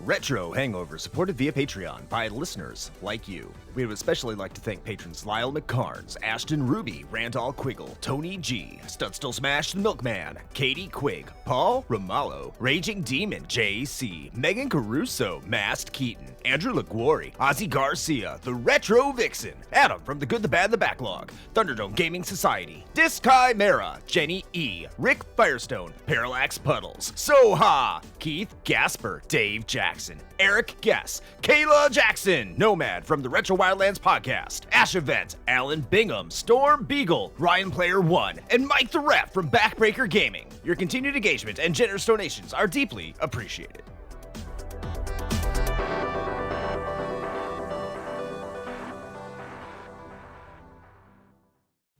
Retro Hangover, supported via Patreon by listeners like you. We would especially like to thank patrons Lyle McKarns, Ashton Ruby, Randall Quiggle, Tony G, Studstill Smash the Milkman, Katie Quigg, Paul Romalho, Raging Demon JC, Meagan Caruso, MaskedKeaton, Andrew Liguori, Ozzy Garcia, the Retro Vixen, Adam from The Good, the Bad, the Backlog, Thunderdome Gaming Society, Dischimera, Jenny E, Rick Firestone, ParallaxPuddles, Soha, Keith Gasper, Dave Jackson, Eric Guess, Kayla Jackson, Nomad from the Retro Wildlands podcast, Ash Event, Alan Bingham, Storm Beagle, Ryan Player 1, and Mike the Ref from Backbreaker Gaming. Your continued engagement and generous donations are deeply appreciated.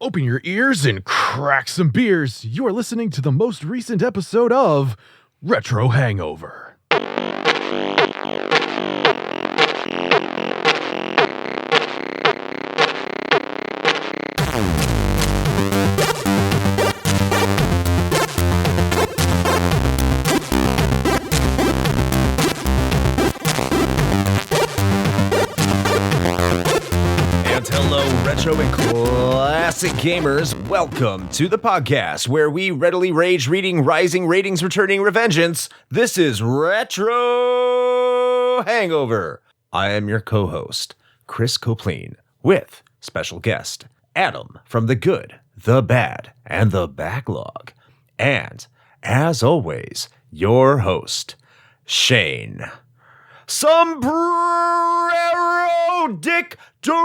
Open your ears and crack some beers. You are listening to the most recent episode of Retro Hangover. Retro and classic gamers, welcome to the podcast where we readily rage reading rising ratings returning Revengeance. This is Retro Hangover. I am your co-host, Chris Copleen, with special guest Adam from The Good, The Bad, and The Backlog. And, as always, your host, Shane. Sombrero Dick Dragon!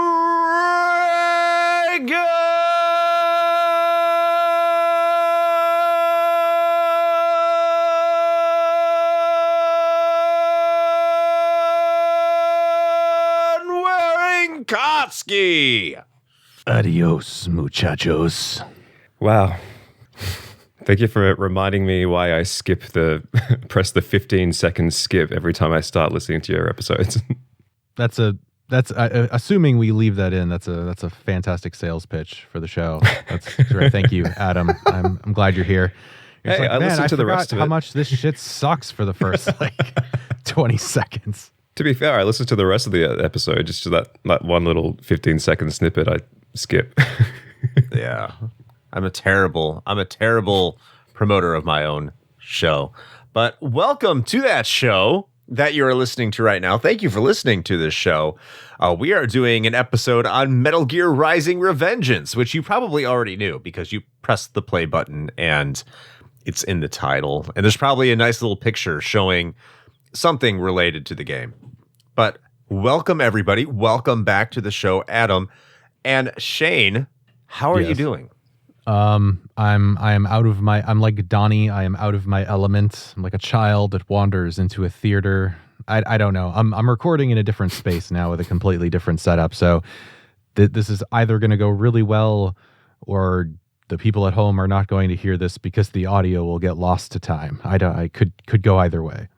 Wearing Kotsky! Adios, muchachos. Wow. Thank you for reminding me why I press the 15-second skip every time I start listening to your episodes. That's assuming we leave that in. That's a fantastic sales pitch for the show. That's great. Thank you, Adam. I'm glad you're here. Hey, I listened to the rest of it. How much this shit sucks for the first 20 seconds. To be fair, I listened to the rest of the episode, just to that one little 15-second snippet I skip. Yeah. I'm a terrible promoter of my own show. But welcome to that show that you are listening to right now. Thank you for listening to this show. We are doing an episode on Metal Gear Rising: Revengeance, which you probably already knew because you pressed the play button and it's in the title. And there's probably a nice little picture showing something related to the game. But welcome, everybody. Welcome back to the show, Adam. And Shane, how are you doing? I'm like Donnie. I am out of my element. I'm like a child that wanders into a theater. I don't know. I'm recording in a different space now with a completely different setup. So this is either going to go really well or the people at home are not going to hear this because the audio will get lost to time. I could go either way.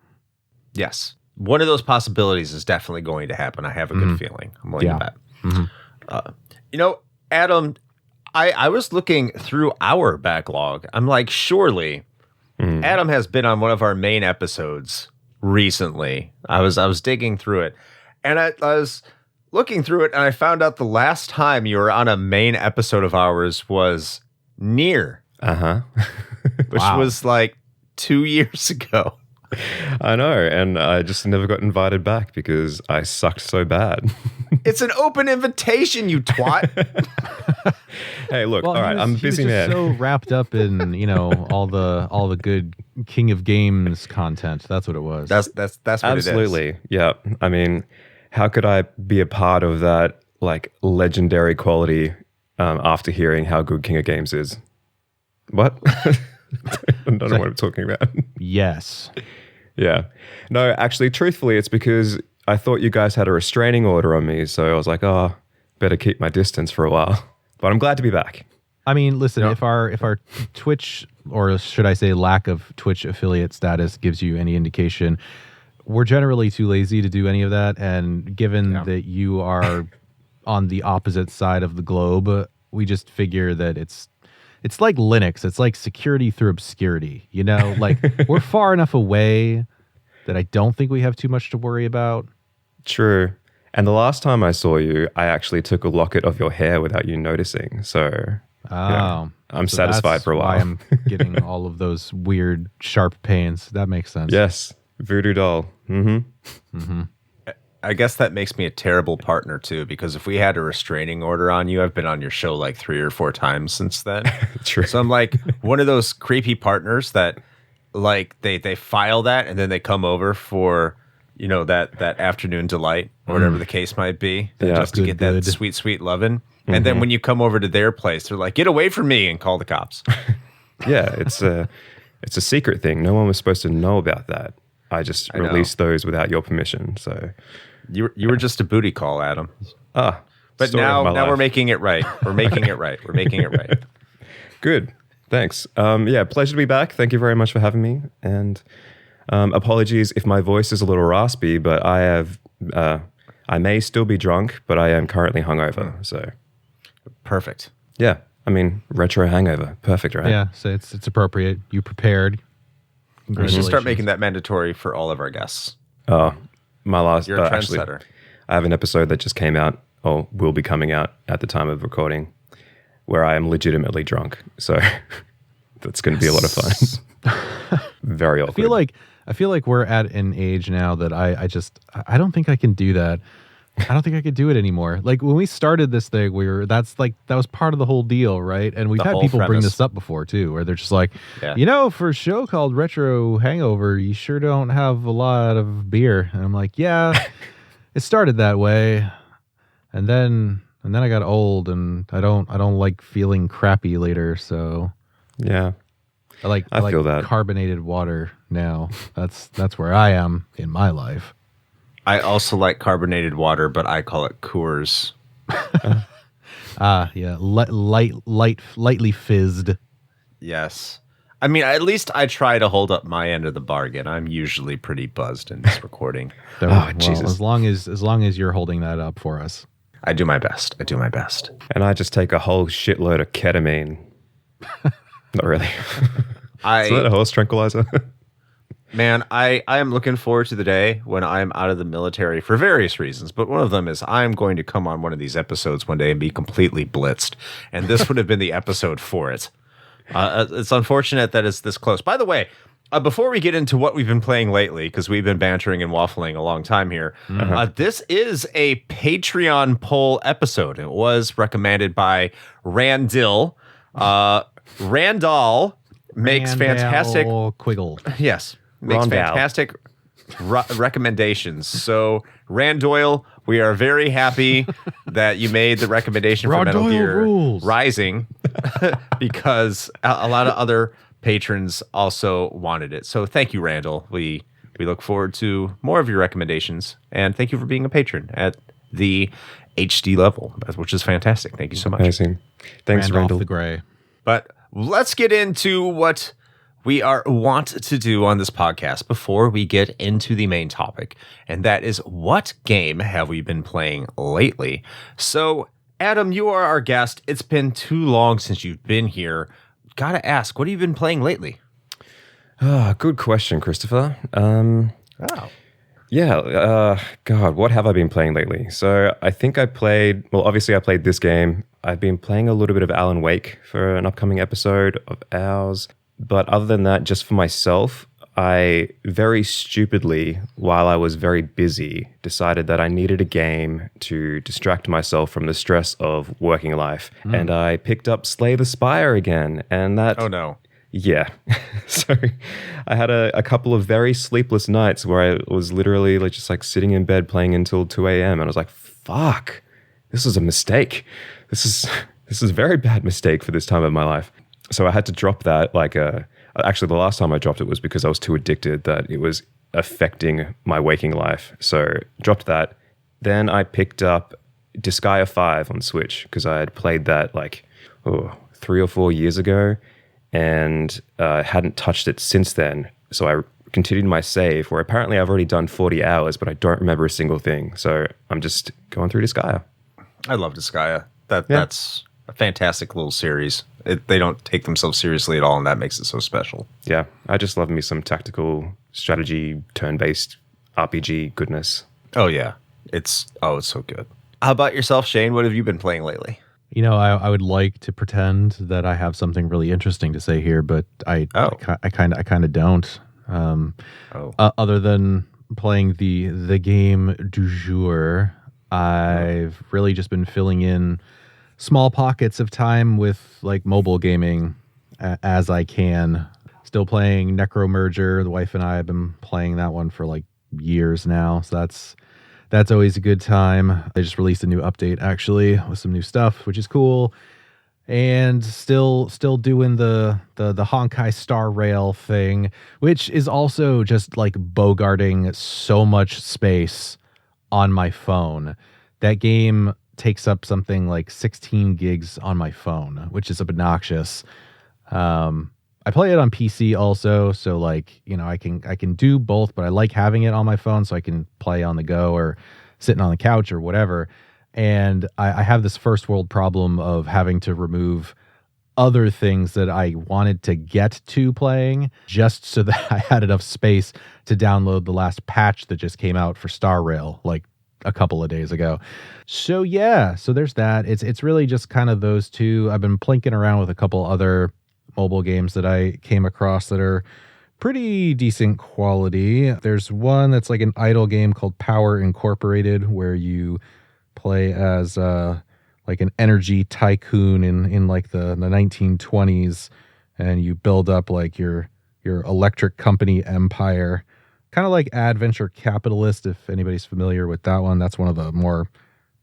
Yes. One of those possibilities is definitely going to happen. I have a good feeling. I'm willing to bet. Mm-hmm. Adam, I was looking through our backlog. I'm like, surely Adam has been on one of our main episodes recently. I was digging through it, and I was looking through it, and I found out the last time you were on a main episode of ours was Nier. Which was like 2 years ago. I know, and I just never got invited back because I sucked so bad. It's an open invitation, you twat. Hey, look, all right, I'm a busy man. So wrapped up in all the good King of Games content. That's what it was. That's what absolutely. It is. Yeah. I mean, how could I be a part of that legendary quality after hearing how good King of Games is? What? I don't know what I'm talking about. Yes. Yeah. No, actually, truthfully, it's because I thought you guys had a restraining order on me, so I was like, oh, better keep my distance for a while. But I'm glad to be back. I mean, listen, if our Twitch, or should I say lack of Twitch affiliate status, gives you any indication, we're generally too lazy to do any of that. And given that you are on the opposite side of the globe, we just figure that it's like Linux. It's like security through obscurity, Like we're far enough away that I don't think we have too much to worry about. True. And the last time I saw you, I actually took a locket of your hair without you noticing. So I'm satisfied for a while. Why I'm getting all of those weird, sharp pains. That makes sense. Yes. Voodoo doll. I guess that makes me a terrible partner too, because if we had a restraining order on you, I've been on your show like 3 or 4 times since then. True. So I'm like one of those creepy partners that like they file that and then they come over for, you know, that afternoon delight or whatever the case might be, just to get that sweet loving. And then when you come over to their place, they're like, "Get away from me," and call the cops. Yeah, it's a secret thing. No one was supposed to know about that. I just released those without your permission. So you were just a booty call, Adam. But story now of my life. we're making it right. We're making it right. We're making it right. Good. Thanks. Yeah, pleasure to be back. Thank you very much for having me. And apologies if my voice is a little raspy, but I may still be drunk, but I am currently hungover. So Perfect. yeah, I mean, retro hangover. Perfect, right? Yeah, so it's appropriate. You prepared. We should start making that mandatory for all of our guests. Oh, my last. You're a actually, trendsetter. I have an episode that just came out, or will be coming out at the time of recording, where I am legitimately drunk. So that's going to be a lot of fun. Very awkward. I feel like we're at an age now that I don't think I can do that. I don't think I could do it anymore. Like when we started this thing, that was part of the whole deal, right? And we've had people bring this up before too, where they're just like, for a show called Retro Hangover, you sure don't have a lot of beer. And I'm like, yeah, it started that way, and then I got old, and I don't like feeling crappy later. So yeah, I like feel that. Carbonated water now. That's where I am in my life. I also like carbonated water, but I call it Coors. Yeah, lightly fizzed. Yes. I mean, at least I try to hold up my end of the bargain. I'm usually pretty buzzed in this recording. Jesus! As long as you're holding that up for us, I do my best. And I just take a whole shitload of ketamine. Not really. Is that a horse tranquilizer? Man, I am looking forward to the day when I'm out of the military for various reasons, but one of them is I'm going to come on one of these episodes one day and be completely blitzed, and this would have been the episode for it. It's unfortunate that it's this close. By the way, before we get into what we've been playing lately, because we've been bantering and waffling a long time here, this is a Patreon poll episode. It was recommended by Randall. Randall makes fantastic Quiggle. Yes. Makes fantastic recommendations. So, Randoyle, we are very happy that you made the recommendation for Metal Gear Rising because a lot of other patrons also wanted it. So, thank you, Randall. We look forward to more of your recommendations, and thank you for being a patron at the HD level, which is fantastic. Thank you so much. Amazing. Thanks, Randall. The Gray. But let's get into what we want to do on this podcast before we get into the main topic, and that is what game have we been playing lately? So, Adam, you are our guest. It's been too long since you've been here. Gotta ask, what have you been playing lately? Good question, Christopher. Yeah, God, what have I been playing lately? So I think obviously I played this game. I've been playing a little bit of Alan Wake for an upcoming episode of ours. But other than that, just for myself, I very stupidly, while I was very busy, decided that I needed a game to distract myself from the stress of working life. And I picked up Slay the Spire again. And that... Oh, no. Yeah. So I had a couple of very sleepless nights where I was literally just sitting in bed playing until 2 a.m. And I was like, fuck, this is a mistake. This is a very bad mistake for this time of my life. So I had to drop that. Actually, the last time I dropped it was because I was too addicted that it was affecting my waking life. So dropped that. Then I picked up Disgaea 5 on Switch because I had played that 3 or 4 years ago and hadn't touched it since then. So I continued my save where apparently I've already done 40 hours, but I don't remember a single thing. So I'm just going through Disgaea. I love Disgaea. That's a fantastic little series. They don't take themselves seriously at all, and that makes it so special. Yeah, I just love me some tactical strategy, turn-based RPG goodness. Oh yeah, it's so good. How about yourself, Shane? What have you been playing lately? You know, I would like to pretend that I have something really interesting to say here, but I kind of don't. Other than playing the game du jour, I've really just been filling in small pockets of time with like mobile gaming as I can. Still playing Necromerger. The wife and I have been playing that one for like years now, so that's always a good time. They just released a new update actually with some new stuff, which is cool. And still doing the Honkai Star Rail thing, which is also just like bogarting so much space on my phone. That game takes up something like 16 gigs on my phone, which is obnoxious. I play it on PC also, so like, you know, I can do both, but I like having it on my phone so I can play on the go or sitting on the couch or whatever. And I have this first world problem of having to remove other things that I wanted to get to playing just so that I had enough space to download the last patch that just came out for Star Rail like a couple of days ago. So yeah, so there's that. It's really just kind of those two. I've been plinking around with a couple other mobile games that I came across that are pretty decent quality. There's one that's like an idle game called Power Incorporated, where you play as like an energy tycoon in like the 1920s, and you build up like your electric company empire, kind of like Adventure Capitalist, if anybody's familiar with that one. That's one of the more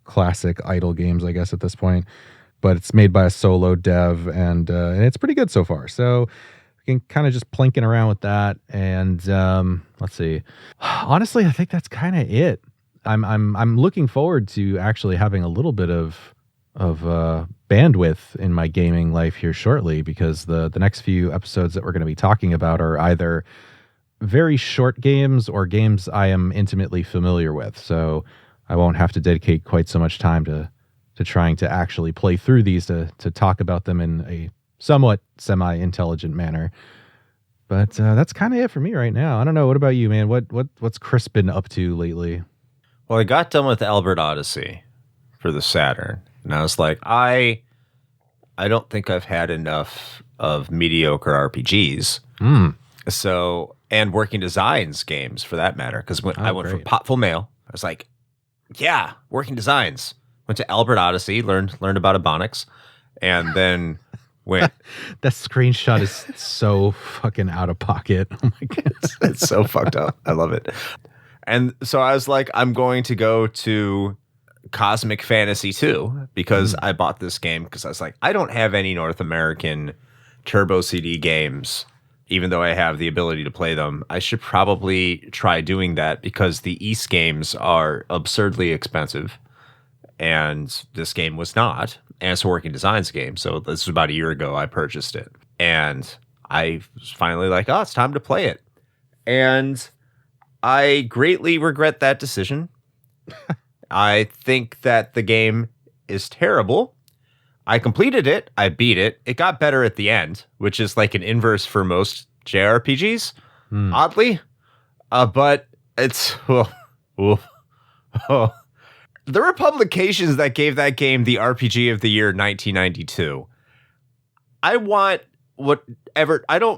classic idle games, I guess, at this point. But it's made by a solo dev, and it's pretty good so far. So you can kind of just plinking around with that. And let's see. Honestly, I think that's kind of it. I'm looking forward to actually having a little bit of bandwidth in my gaming life here shortly, because the next few episodes that we're going to be talking about are either very short games or games I am intimately familiar with. So I won't have to dedicate quite so much time to trying to actually play through these to talk about them in a somewhat semi-intelligent manner. But that's kind of it for me right now. I don't know. What about you, man? What's Chris been up to lately? Well, I got done with Albert Odyssey for the Saturn, and I was like, I don't think I've had enough of mediocre RPGs. So, and working designs games for that matter, because when I went from Potful Mail, I was like, yeah, working designs. Went to Albert Odyssey, learned about Ebonics, and then went. That screenshot is so fucking out of pocket. Oh my goodness. It's so fucked up. I love it. And so I was like, I'm going to go to Cosmic Fantasy 2 because I bought this game because I was like, I don't have any North American Turbo CD games, even though I have the ability to play them. I should probably try doing that because the East games are absurdly expensive. And this game was not. And it's a working designs game. So this was about a year ago I purchased it. And I was finally like, oh, it's time to play it. And I greatly regret that decision. I think that the game is terrible. I completed it. I beat it. It got better at the end, which is like an inverse for most JRPGs, oddly. But it's... There were publications that gave that game the RPG of the year 1992. I don't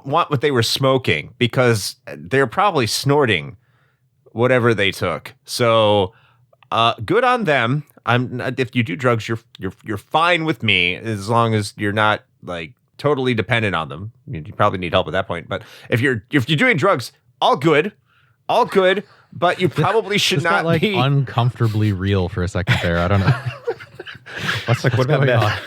want what they were smoking because they're probably snorting whatever they took. So, good on them. If you do drugs, you're fine with me as long as you're not like totally dependent on them. I mean, you probably need help at that point. But if you're doing drugs, all good. But you probably should not like be uncomfortably real for a second there. I don't know. What's what about meth?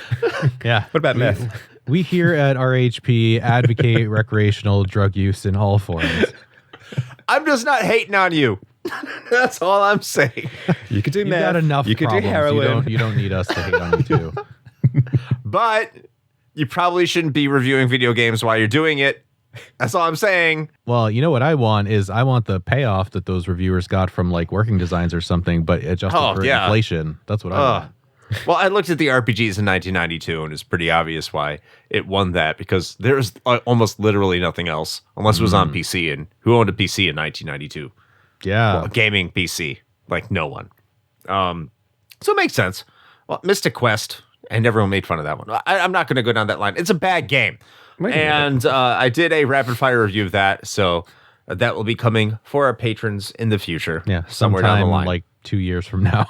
Yeah. What about meth? We here at RHP advocate recreational drug use in all forms. I'm just not hating on you. That's all I'm saying. You could do You've meth. got enough you could problems. do heroin. You don't need us to hate on you too. But you probably shouldn't be reviewing video games while you're doing it. That's all I'm saying. Well, you know what I want the payoff that those reviewers got from like working designs or something, but adjusted for inflation. That's what I want. Well, I looked at the RPGs in 1992, and it's pretty obvious why it won that, because there's almost literally nothing else, unless it was on PC. And who owned a PC in 1992? Yeah. Well, a gaming PC. Like, no one. So it makes sense. Well, Mystic Quest, and everyone made fun of that one. I'm not going to go down that line. It's a bad game. And I did a rapid-fire review of that, so that will be coming for our patrons in the future. Yeah, somewhere down the line. like 2 years from now.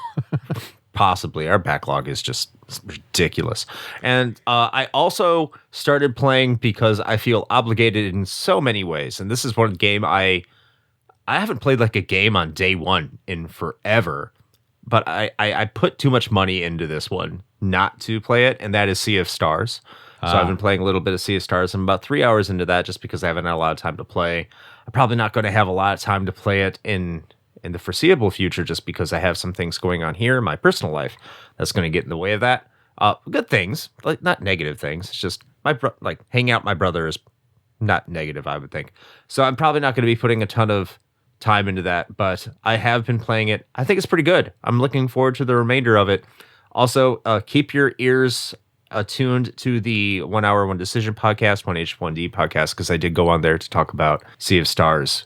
Possibly. Our backlog is just ridiculous. And I also started playing because I feel obligated in so many ways. And this is one game I haven't played like a game on day one in forever. But I put too much money into this one not to play it, and that is Sea of Stars. So I've been playing a little bit of Sea of Stars. I'm about 3 hours into that just because I haven't had a lot of time to play. I'm probably not going to have a lot of time to play it in the foreseeable future just because I have some things going on here in my personal life that's going to get in the way of that. Good things, like not negative things. It's just like hanging out with my brother is not negative, I would think. So I'm probably not going to be putting a ton of time into that, but I have been playing it. I think it's pretty good. I'm looking forward to the remainder of it. Also, keep your ears attuned to the 1 Hour, 1 Decision podcast, 1H1D podcast, because I did go on there to talk about Sea of Stars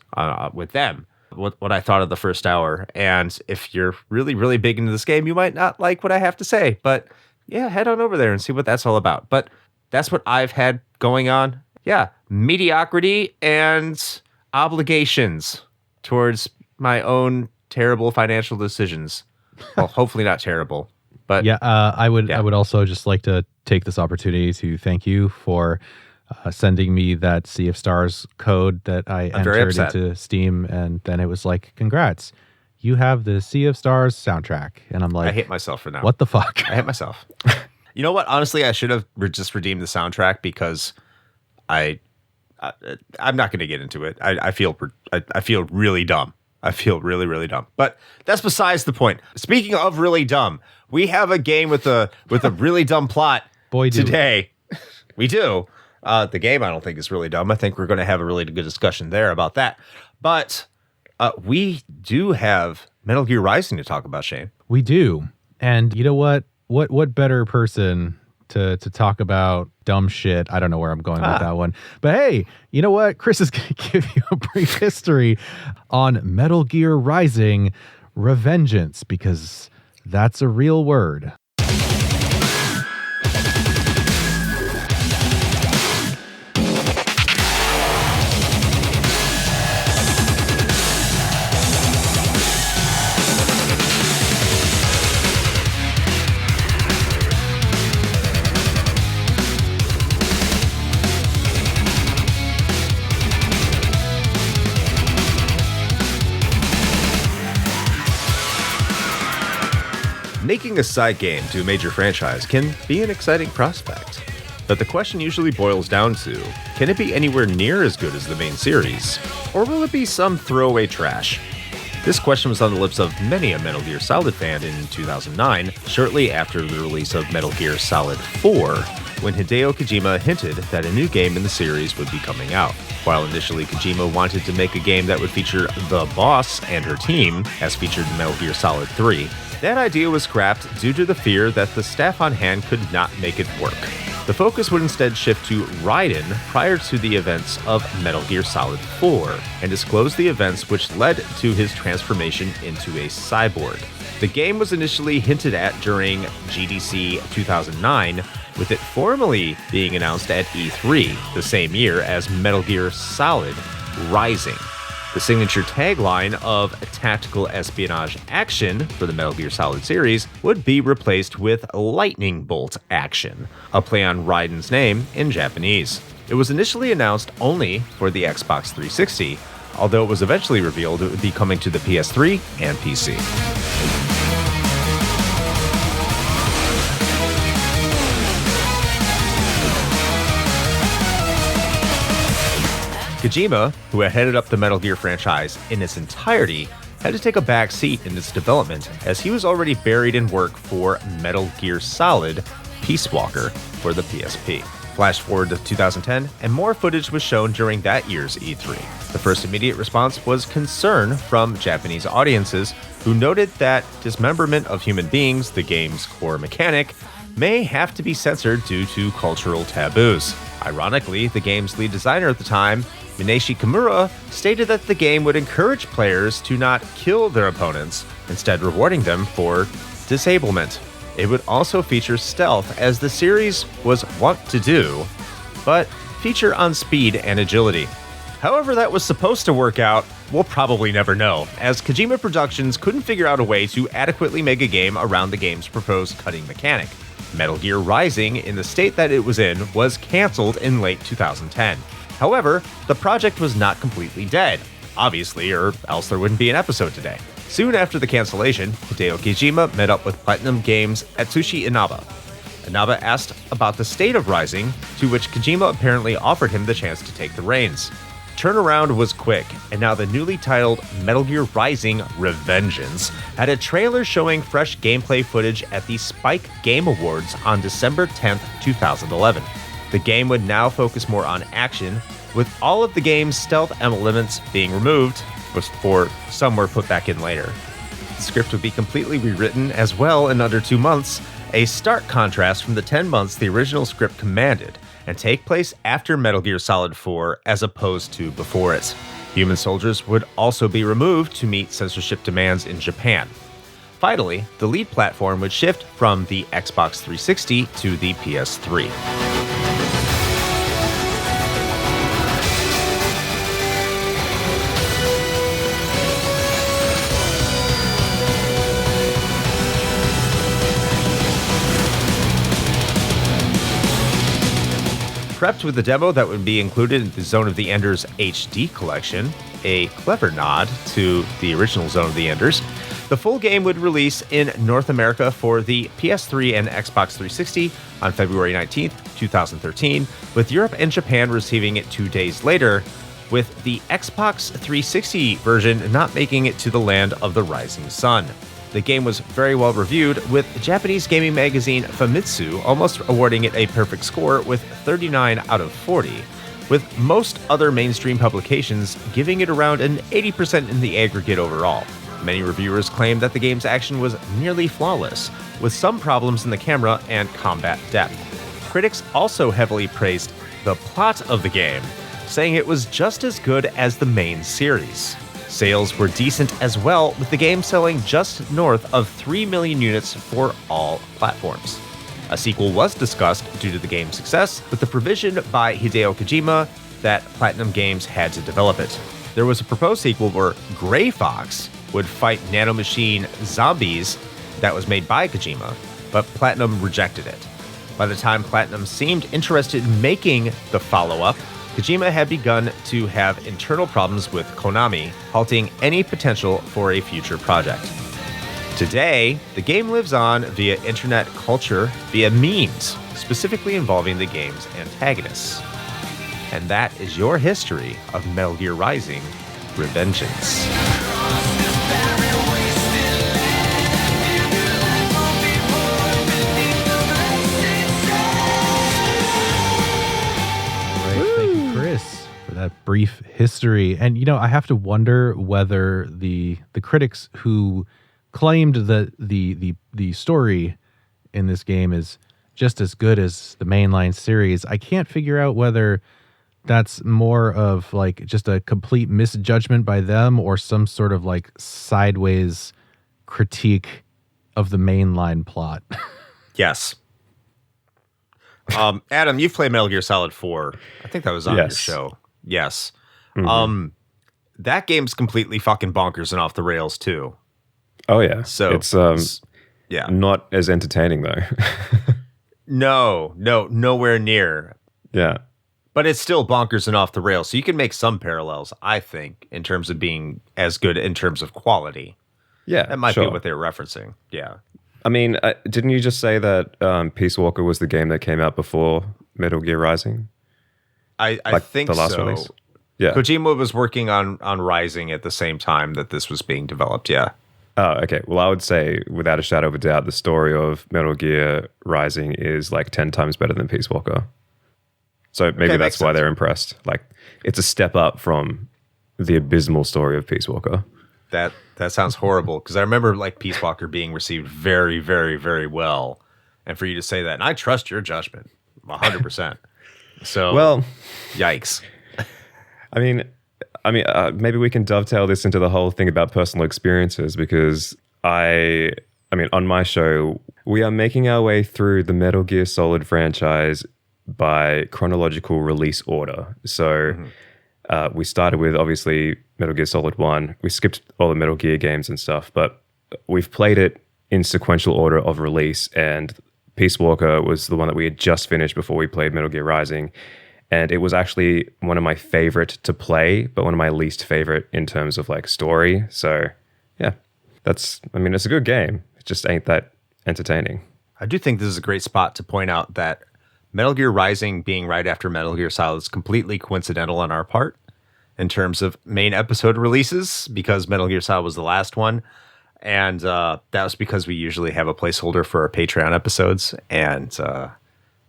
with them. What I thought of the first hour. And if you're really, really big into this game, you might not like what I have to say. But yeah, head on over there and see what that's all about. But that's what I've had going on. Yeah, mediocrity and obligations towards my own terrible financial decisions. Well, hopefully not terrible. But yeah, I would also just like to take this opportunity to thank you for sending me that Sea of Stars code that I entered into Steam, and then it was like, congrats, you have the Sea of Stars soundtrack. And I'm like, I hate myself for that. What the fuck? I hate myself. You know what? Honestly, I should have just redeemed the soundtrack because I'm not going to get into it. I feel really dumb. I feel really, really dumb. But that's besides the point. Speaking of really dumb, we have a game with a really dumb plot today. We do. The game, I don't think, is really dumb. I think we're going to have a really good discussion there about that. But we do have Metal Gear Rising to talk about, Shane. We do. And you know what? What better person to talk about dumb shit? I don't know where I'm going with that one. But hey, you know what? Chris is going to give you a brief history on Metal Gear Rising Revengeance, because that's a real word. Making a side game to a major franchise can be an exciting prospect, but the question usually boils down to, can it be anywhere near as good as the main series, or will it be some throwaway trash? This question was on the lips of many a Metal Gear Solid fan in 2009, shortly after the release of Metal Gear Solid 4, when Hideo Kojima hinted that a new game in the series would be coming out. While initially Kojima wanted to make a game that would feature the boss and her team, as featured in Metal Gear Solid 3, that idea was scrapped due to the fear that the staff on hand could not make it work. The focus would instead shift to Raiden prior to the events of Metal Gear Solid 4, and disclose the events which led to his transformation into a cyborg. The game was initially hinted at during GDC 2009, with it formally being announced at E3 the same year as Metal Gear Solid Rising. The signature tagline of tactical espionage action for the Metal Gear Solid series would be replaced with lightning bolt action, a play on Raiden's name in Japanese. It was initially announced only for the Xbox 360, although it was eventually revealed it would be coming to the PS3 and PC. Kojima, who had headed up the Metal Gear franchise in its entirety, had to take a back seat in its development as he was already buried in work for Metal Gear Solid Peace Walker for the PSP. Flash forward to 2010, and more footage was shown during that year's E3. The first immediate response was concern from Japanese audiences, who noted that dismemberment of human beings, the game's core mechanic, may have to be censored due to cultural taboos. Ironically, the game's lead designer at the time, Mineshi Kimura, stated that the game would encourage players to not kill their opponents, instead rewarding them for disablement. It would also feature stealth, as the series was wont to do, but feature on speed and agility. However that was supposed to work out, we'll probably never know, as Kojima Productions couldn't figure out a way to adequately make a game around the game's proposed cutting mechanic. Metal Gear Rising, in the state that it was in, was cancelled in late 2010. However, the project was not completely dead, obviously, or else there wouldn't be an episode today. Soon after the cancellation, Hideo Kojima met up with PlatinumGames' Atsushi Inaba. Inaba asked about the state of Rising, to which Kojima apparently offered him the chance to take the reins. Turnaround was quick, and now the newly titled Metal Gear Rising: Revengeance had a trailer showing fresh gameplay footage at the Spike Game Awards on December 10th, 2011. The game would now focus more on action, with all of the game's stealth elements being removed, before some were put back in later. The script would be completely rewritten as well in under 2 months, a stark contrast from the 10 months the original script commanded, and take place after Metal Gear Solid 4 as opposed to before it. Human soldiers would also be removed to meet censorship demands in Japan. Finally, the lead platform would shift from the Xbox 360 to the PS3. Prepped with a demo that would be included in the Zone of the Enders HD collection, a clever nod to the original Zone of the Enders, the full game would release in North America for the PS3 and Xbox 360 on February 19th, 2013, with Europe and Japan receiving it 2 days later, with the Xbox 360 version not making it to the land of the rising sun. The game was very well reviewed, with Japanese gaming magazine Famitsu almost awarding it a perfect score with 39 out of 40, with most other mainstream publications giving it around an 80% in the aggregate overall. Many reviewers claimed that the game's action was nearly flawless, with some problems in the camera and combat depth. Critics also heavily praised the plot of the game, saying it was just as good as the main series. Sales were decent as well, with the game selling just north of 3 million units for all platforms. A sequel was discussed due to the game's success, with the provision by Hideo Kojima that PlatinumGames had to develop it. There was a proposed sequel where Gray Fox would fight nanomachine zombies that was made by Kojima, but Platinum rejected it. By the time Platinum seemed interested in making the follow-up, Kojima had begun to have internal problems with Konami, halting any potential for a future project. Today, the game lives on via internet culture via memes, specifically involving the game's antagonists. And that is your history of Metal Gear Rising: Revengeance. That brief history. And I have to wonder whether the critics who claimed that the story in this game is just as good as the mainline series, I can't figure out whether that's more of like just a complete misjudgment by them or some sort of like sideways critique of the mainline plot. Yes. Adam, you've played Metal Gear Solid 4. I think that was on your show. Yes. Mm-hmm. That game's completely fucking bonkers and off the rails too. Oh yeah. So it's yeah, not as entertaining though. No, nowhere near. Yeah. But it's still bonkers and off the rails. So you can make some parallels, I think, in terms of being as good in terms of quality. Yeah. That might be what they're referencing. Yeah. I mean, didn't you just say that Peace Walker was the game that came out before Metal Gear Rising? I think the last release. Yeah. Kojima was working on Rising at the same time that this was being developed, yeah. Oh, okay. Well, I would say, without a shadow of a doubt, the story of Metal Gear Rising is like 10 times better than Peace Walker. So maybe Okay, that's makes why sense. they're impressed. Like, it's a step up from the abysmal story of Peace Walker. That sounds horrible, because I remember like Peace Walker being received very, very, very well, and for you to say that, and I trust your judgment 100%. So, Well, yikes. I mean, maybe we can dovetail this into the whole thing about personal experiences, because I mean, on my show, we are making our way through the Metal Gear Solid franchise by chronological release order. So we started with, obviously, Metal Gear Solid 1. We skipped all the Metal Gear games and stuff, but we've played it in sequential order of release, and Peace Walker was the one that we had just finished before we played Metal Gear Rising. And it was actually one of my favorite to play, but one of my least favorite in terms of like story. So yeah, it's a good game. It just ain't that entertaining. I do think this is a great spot to point out that Metal Gear Rising being right after Metal Gear Solid is completely coincidental on our part in terms of main episode releases, because Metal Gear Solid was the last one. And that was because we usually have a placeholder for our Patreon episodes, and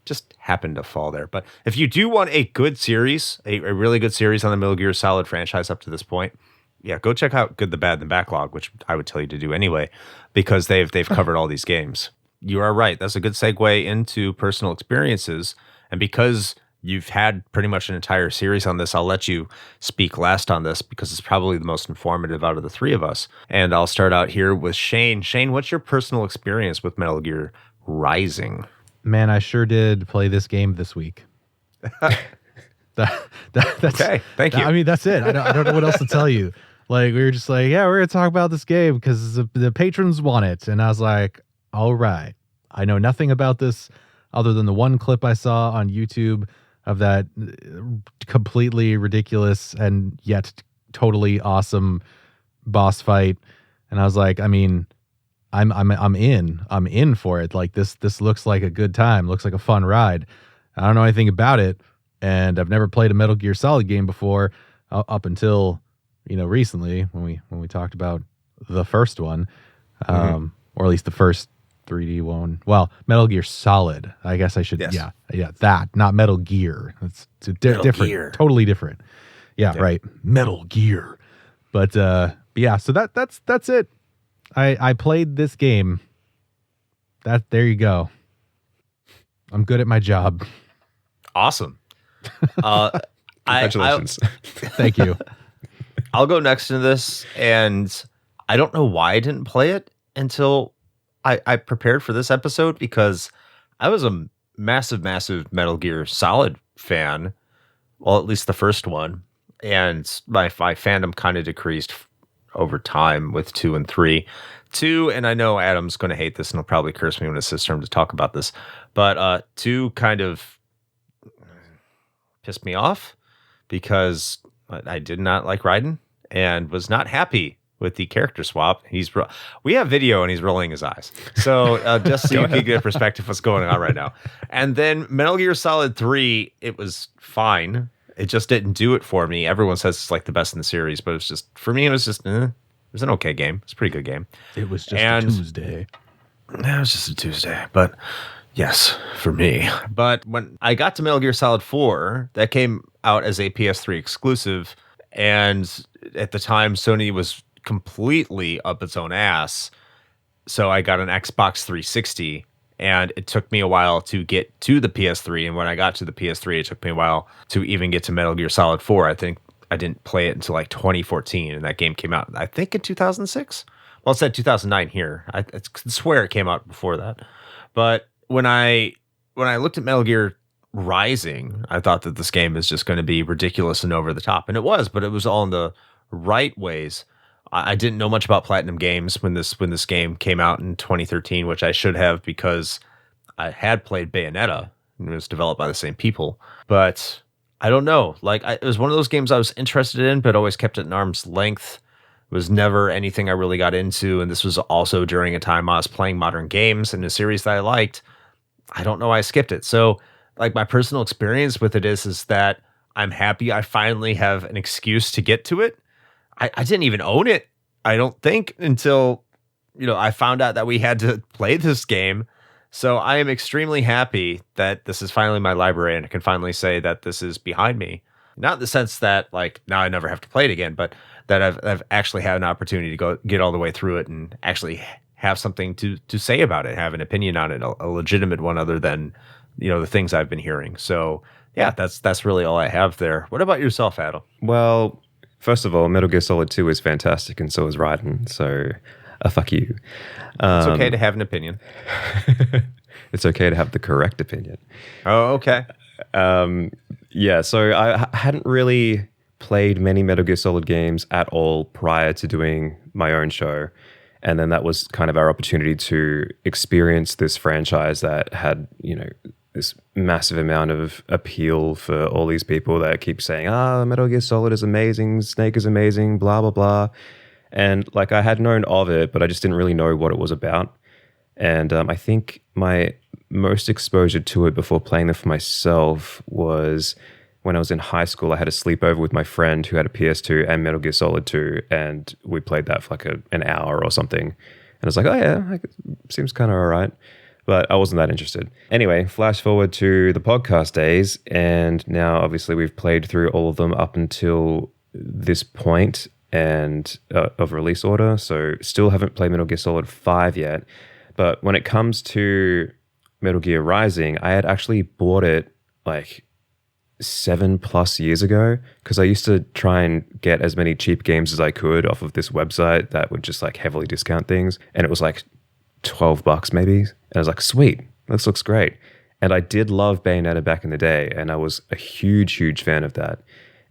just happened to fall there. But if you do want a good series, a really good series on the Metal Gear Solid franchise up to this point, yeah, go check out Good, the Bad, and the Backlog, which I would tell you to do anyway, because they've covered all these games. You are right. That's a good segue into personal experiences. And because you've had pretty much an entire series on this, I'll let you speak last on this, because it's probably the most informative out of the three of us. And I'll start out here with Shane. Shane, what's your personal experience with Metal Gear Rising? Man, I sure did play this game this week. That's, Okay, thank you. I mean, that's it. I don't know what else to tell you. Like, we were just like, yeah, we're going to talk about this game because the patrons want it. And I was like, all right. I know nothing about this other than the one clip I saw on YouTube of that completely ridiculous and yet totally awesome boss fight. And I was like, I mean, I'm in for it. Like, this looks like a good time, looks like a fun ride. I don't know anything about it, and I've never played a Metal Gear Solid game before, up until recently when we talked about the first one, or at least the first 3D one. Well, Metal Gear Solid. I guess I should. Yes. Yeah, that, not Metal Gear. It's different, Gear. totally different. Yeah, right. Metal Gear. But yeah. So that's it. I played this game. There you go. I'm good at my job. Awesome. Congratulations. Thank you. I'll go next to this, and I don't know why I didn't play it until I prepared for this episode, because I was a massive Metal Gear Solid fan. Well, at least the first one. And my fandom kind of decreased over time with 2 and 3. 2, and I know Adam's going to hate this and he'll probably curse me when it's his turn to talk about this, but 2 kind of pissed me off because I did not like Raiden and was not happy with the character swap. We have video and he's rolling his eyes. So just so you can get a perspective of what's going on right now. And then Metal Gear Solid 3, it was fine. It just didn't do it for me. Everyone says it's like the best in the series, but it's just, for me, it was just, it was an okay game. It's a pretty good game. It was just a Tuesday. It was just a Tuesday, but yes, for me. But when I got to Metal Gear Solid 4, that came out as a PS3 exclusive, and at the time, Sony was completely up its own ass. So I got an Xbox 360, and it took me a while to get to the PS3. And when I got to the PS3, it took me a while to even get to Metal Gear Solid 4. I think I didn't play it until like 2014, and that game came out, I think, in 2006. Well, it said 2009 here. I swear it came out before that. But when I looked at Metal Gear Rising, I thought that this game is just going to be ridiculous and over the top, and it was. But it was all in the right ways. I didn't know much about PlatinumGames when this game came out in 2013, which I should have, because I had played Bayonetta, and it was developed by the same people. But I don't know. It was one of those games I was interested in, but always kept it at arm's length. It was never anything I really got into, and this was also during a time I was playing modern games and a series that I liked. I don't know why I skipped it. So, my personal experience with it is that I'm happy I finally have an excuse to get to it. I didn't even own it, I don't think, until I found out that we had to play this game. So I am extremely happy that this is finally my library and I can finally say that this is behind me. Not in the sense that like now I never have to play it again, but that I've actually had an opportunity to go get all the way through it and actually have something to say about it, have an opinion on it, a legitimate one other than, the things I've been hearing. So yeah, that's really all I have there. What about yourself, Adam? Well, first of all, Metal Gear Solid 2 is fantastic, and so is Raiden. So, fuck you. It's okay to have an opinion. It's okay to have the correct opinion. Oh, okay. Yeah, so I hadn't really played many Metal Gear Solid games at all prior to doing my own show. And then that was kind of our opportunity to experience this franchise that had, this massive amount of appeal for all these people that keep saying, Metal Gear Solid is amazing, Snake is amazing, blah, blah, blah. And like I had known of it, but I just didn't really know what it was about. And I think my most exposure to it before playing them for myself was when I was in high school. I had a sleepover with my friend who had a PS2 and Metal Gear Solid 2, and we played that for like an hour or something. And I was like, oh yeah, seems kind of all right. But I wasn't that interested. Anyway, flash forward to the podcast days, and now obviously we've played through all of them up until this point and of release order. So still haven't played Metal Gear Solid 5 yet. But when it comes to Metal Gear Rising, I had actually bought it like 7+ years ago, because I used to try and get as many cheap games as I could off of this website that would just like heavily discount things. And it was like $12 maybe. And I was like, sweet, this looks great. And I did love Bayonetta back in the day, and I was a huge fan of that.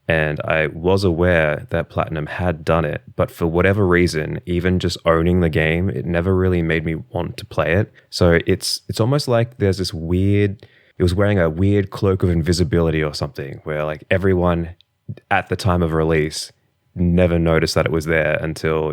And I was aware that Platinum had done it, but for whatever reason, even just owning the game, it never really made me want to play it. So it's almost like there's this weird, it was wearing a weird cloak of invisibility or something, where like everyone at the time of release never noticed that it was there until,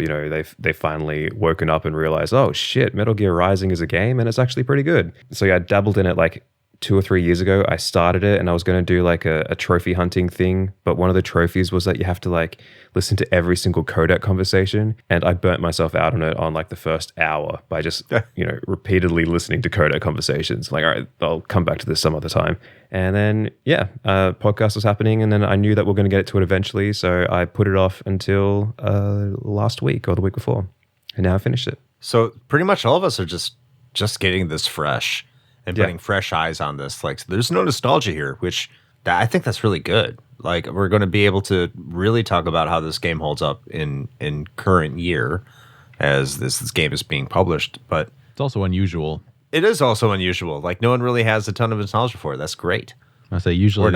they finally woken up and realized, oh shit, Metal Gear Rising is a game and it's actually pretty good. So yeah, I dabbled in it like 2 or 3 years ago. I started it and I was going to do like a trophy hunting thing, but one of the trophies was that you have to like listen to every single codec conversation, and I burnt myself out on it on like the first hour by just repeatedly listening to codec conversations. Like, all right, I'll come back to this some other time. And then podcast was happening, and then I knew that we're going to get to it eventually, so I put it off until last week or the week before, and now I finished it. So pretty much all of us are just getting this fresh and putting fresh eyes on this. Like, there's no nostalgia here, which I think that's really good. Like, we're going to be able to really talk about how this game holds up in current year as this game is being published. But It's also unusual. It is also unusual. Like, no one really has a ton of nostalgia for it. That's great. I say usually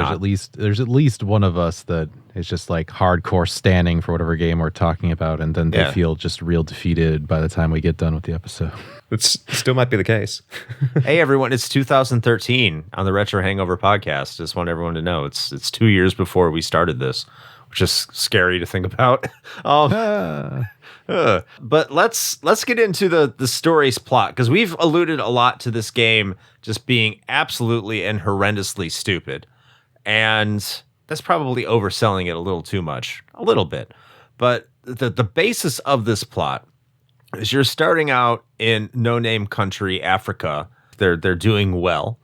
there's at least one of us that is just like hardcore standing for whatever game we're talking about, and then they feel just real defeated by the time we get done with the episode. It still might be the case. Hey everyone, it's 2013 on the Retro Hangover podcast. Just want everyone to know it's 2 years before we started this, which is scary to think about. But let's get into the story's plot, because we've alluded a lot to this game just being absolutely and horrendously stupid, and that's probably overselling it a little too much, a little bit. But the basis of this plot is you're starting out in no-name country, Africa. They're doing well,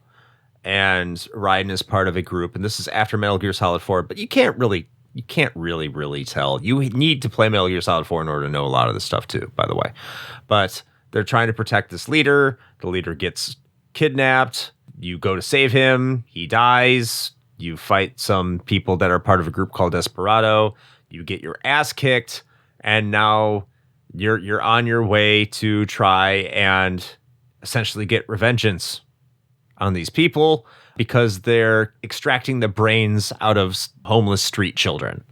and Raiden is part of a group, and this is after Metal Gear Solid 4, but you can't really tell. You need to play Metal Gear Solid 4 in order to know a lot of this stuff too, by the way. But they're trying to protect this leader. The leader gets kidnapped. You go to save him. He dies. You fight some people that are part of a group called Desperado. You get your ass kicked, and now you're on your way to try and essentially get revengeance on these people, because they're extracting the brains out of homeless street children.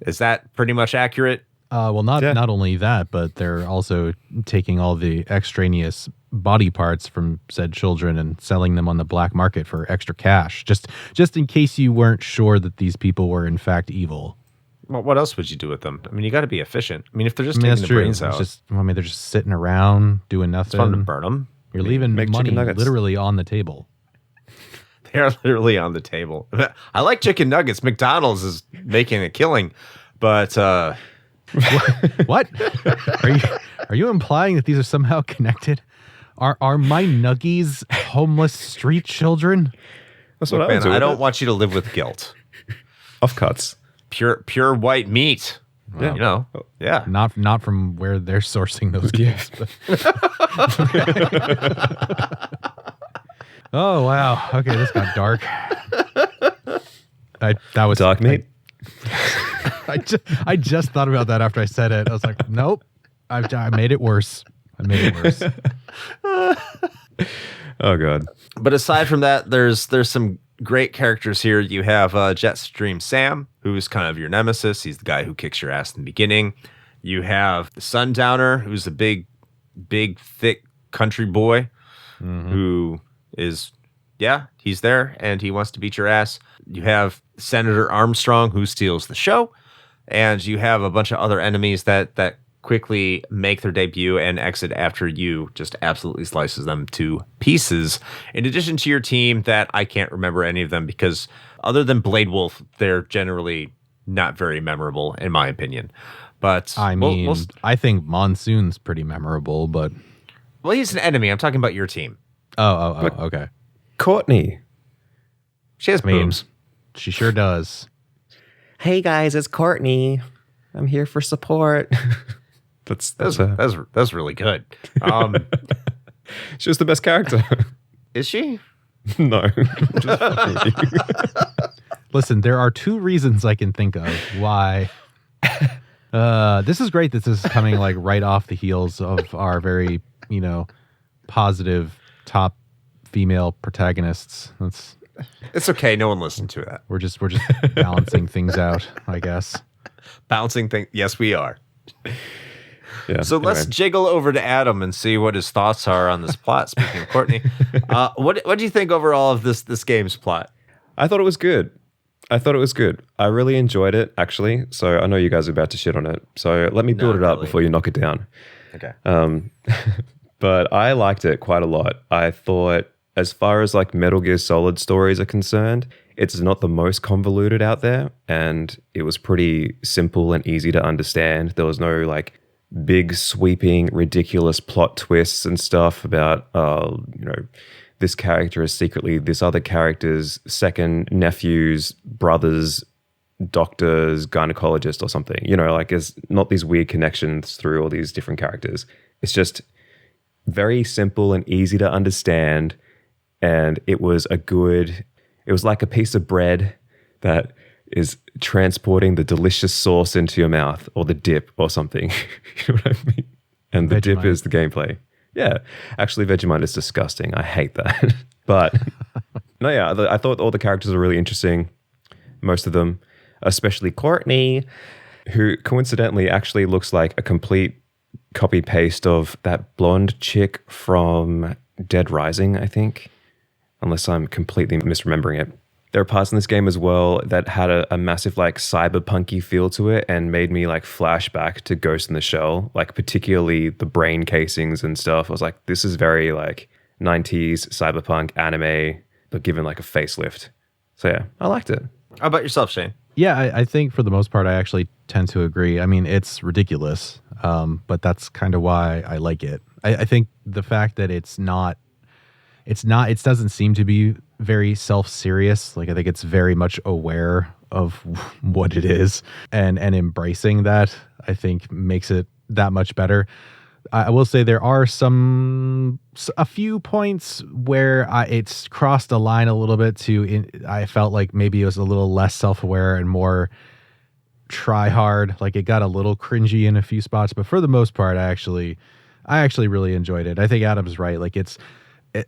Is that pretty much accurate? Not only that, but they're also taking all the extraneous body parts from said children and selling them on the black market for extra cash, just in case you weren't sure that these people were in fact evil. Well, what else would you do with them? I mean, you got to be efficient. I mean, if they're just taking the brains out, they're just sitting around doing nothing. It's fun to burn them. You're leaving money literally on the table. They're literally on the table. I like chicken nuggets. McDonald's is making a killing, but what? Are you implying that these are somehow connected? Are my nuggies homeless street children? That's what I Man, was doing. I don't want you to live with guilt. Offcuts. Pure white meat. Yeah. You know. Yeah. Not from where they're sourcing those gifts. Oh wow. Okay, this got dark. That was Dark meat. I just thought about that after I said it. I was like, nope. I made it worse. Oh god. But aside from that, there's some great characters here. You have Jetstream Sam, who's kind of your nemesis. He's the guy who kicks your ass in the beginning. You have the Sundowner, who's a big, thick country boy who is, he's there and he wants to beat your ass. You have Senator Armstrong, who steals the show. And you have a bunch of other enemies that quickly make their debut and exit after you just absolutely slices them to pieces. In addition to your team that I can't remember any of them because other than Blade Wolf, they're generally not very memorable in my opinion. But I mean, I think Monsoon's pretty memorable, but well, he's an enemy. I'm talking about your team. Oh, okay. Courtney. She has boobs. She sure does. Hey guys, it's Courtney. I'm here for support. That's really good. She was the best character. Is she? No. Listen, there are two reasons I can think of why. This is great that this is coming like right off the heels of our very, positive top female protagonists. It's okay. No one listened to that. We're just balancing things out, I guess. Bouncing things. Yes, we are. Yeah. So let's jiggle over to Adam and see what his thoughts are on this plot. Speaking of Courtney, what do you think overall of this game's plot? I thought it was good. I really enjoyed it, actually. So I know you guys are about to shit on it. So let me build it up before you knock it down. Okay. But I liked it quite a lot. I thought, as far as like Metal Gear Solid stories are concerned, it's not the most convoluted out there, and it was pretty simple and easy to understand. There was no like big sweeping ridiculous plot twists and stuff about this character is secretly this other character's second nephew's brother's doctor's gynecologist or something. There's not these weird connections through all these different characters. It's just very simple and easy to understand, and it was like a piece of bread that is transporting the delicious sauce into your mouth, or the dip or something. You know what I mean? And the dip is the gameplay. Yeah. Actually, Vegemite is disgusting. I hate that. But no, yeah, I thought all the characters are really interesting. Most of them, especially Courtney, who coincidentally actually looks like a complete copy paste of that blonde chick from Dead Rising, I think. Unless I'm completely misremembering it. There are parts in this game as well that had a massive like cyberpunky feel to it and made me like flashback to Ghost in the Shell, like particularly the brain casings and stuff. I was like, this is very like 90s cyberpunk anime, but given like a facelift. So yeah, I liked it. How about yourself, Shane? Yeah, I think for the most part, I actually tend to agree. I mean, it's ridiculous, but that's kind of why I like it. I think the fact that it doesn't seem to be very self-serious. Like, I think it's very much aware of what it is and embracing that, I think makes it that much better. I will say there are a few points where it's crossed a line a little bit I felt like maybe it was a little less self-aware and more try hard. Like, it got a little cringy in a few spots, but for the most part, I actually really enjoyed it. I think Adam's right. Like, it's,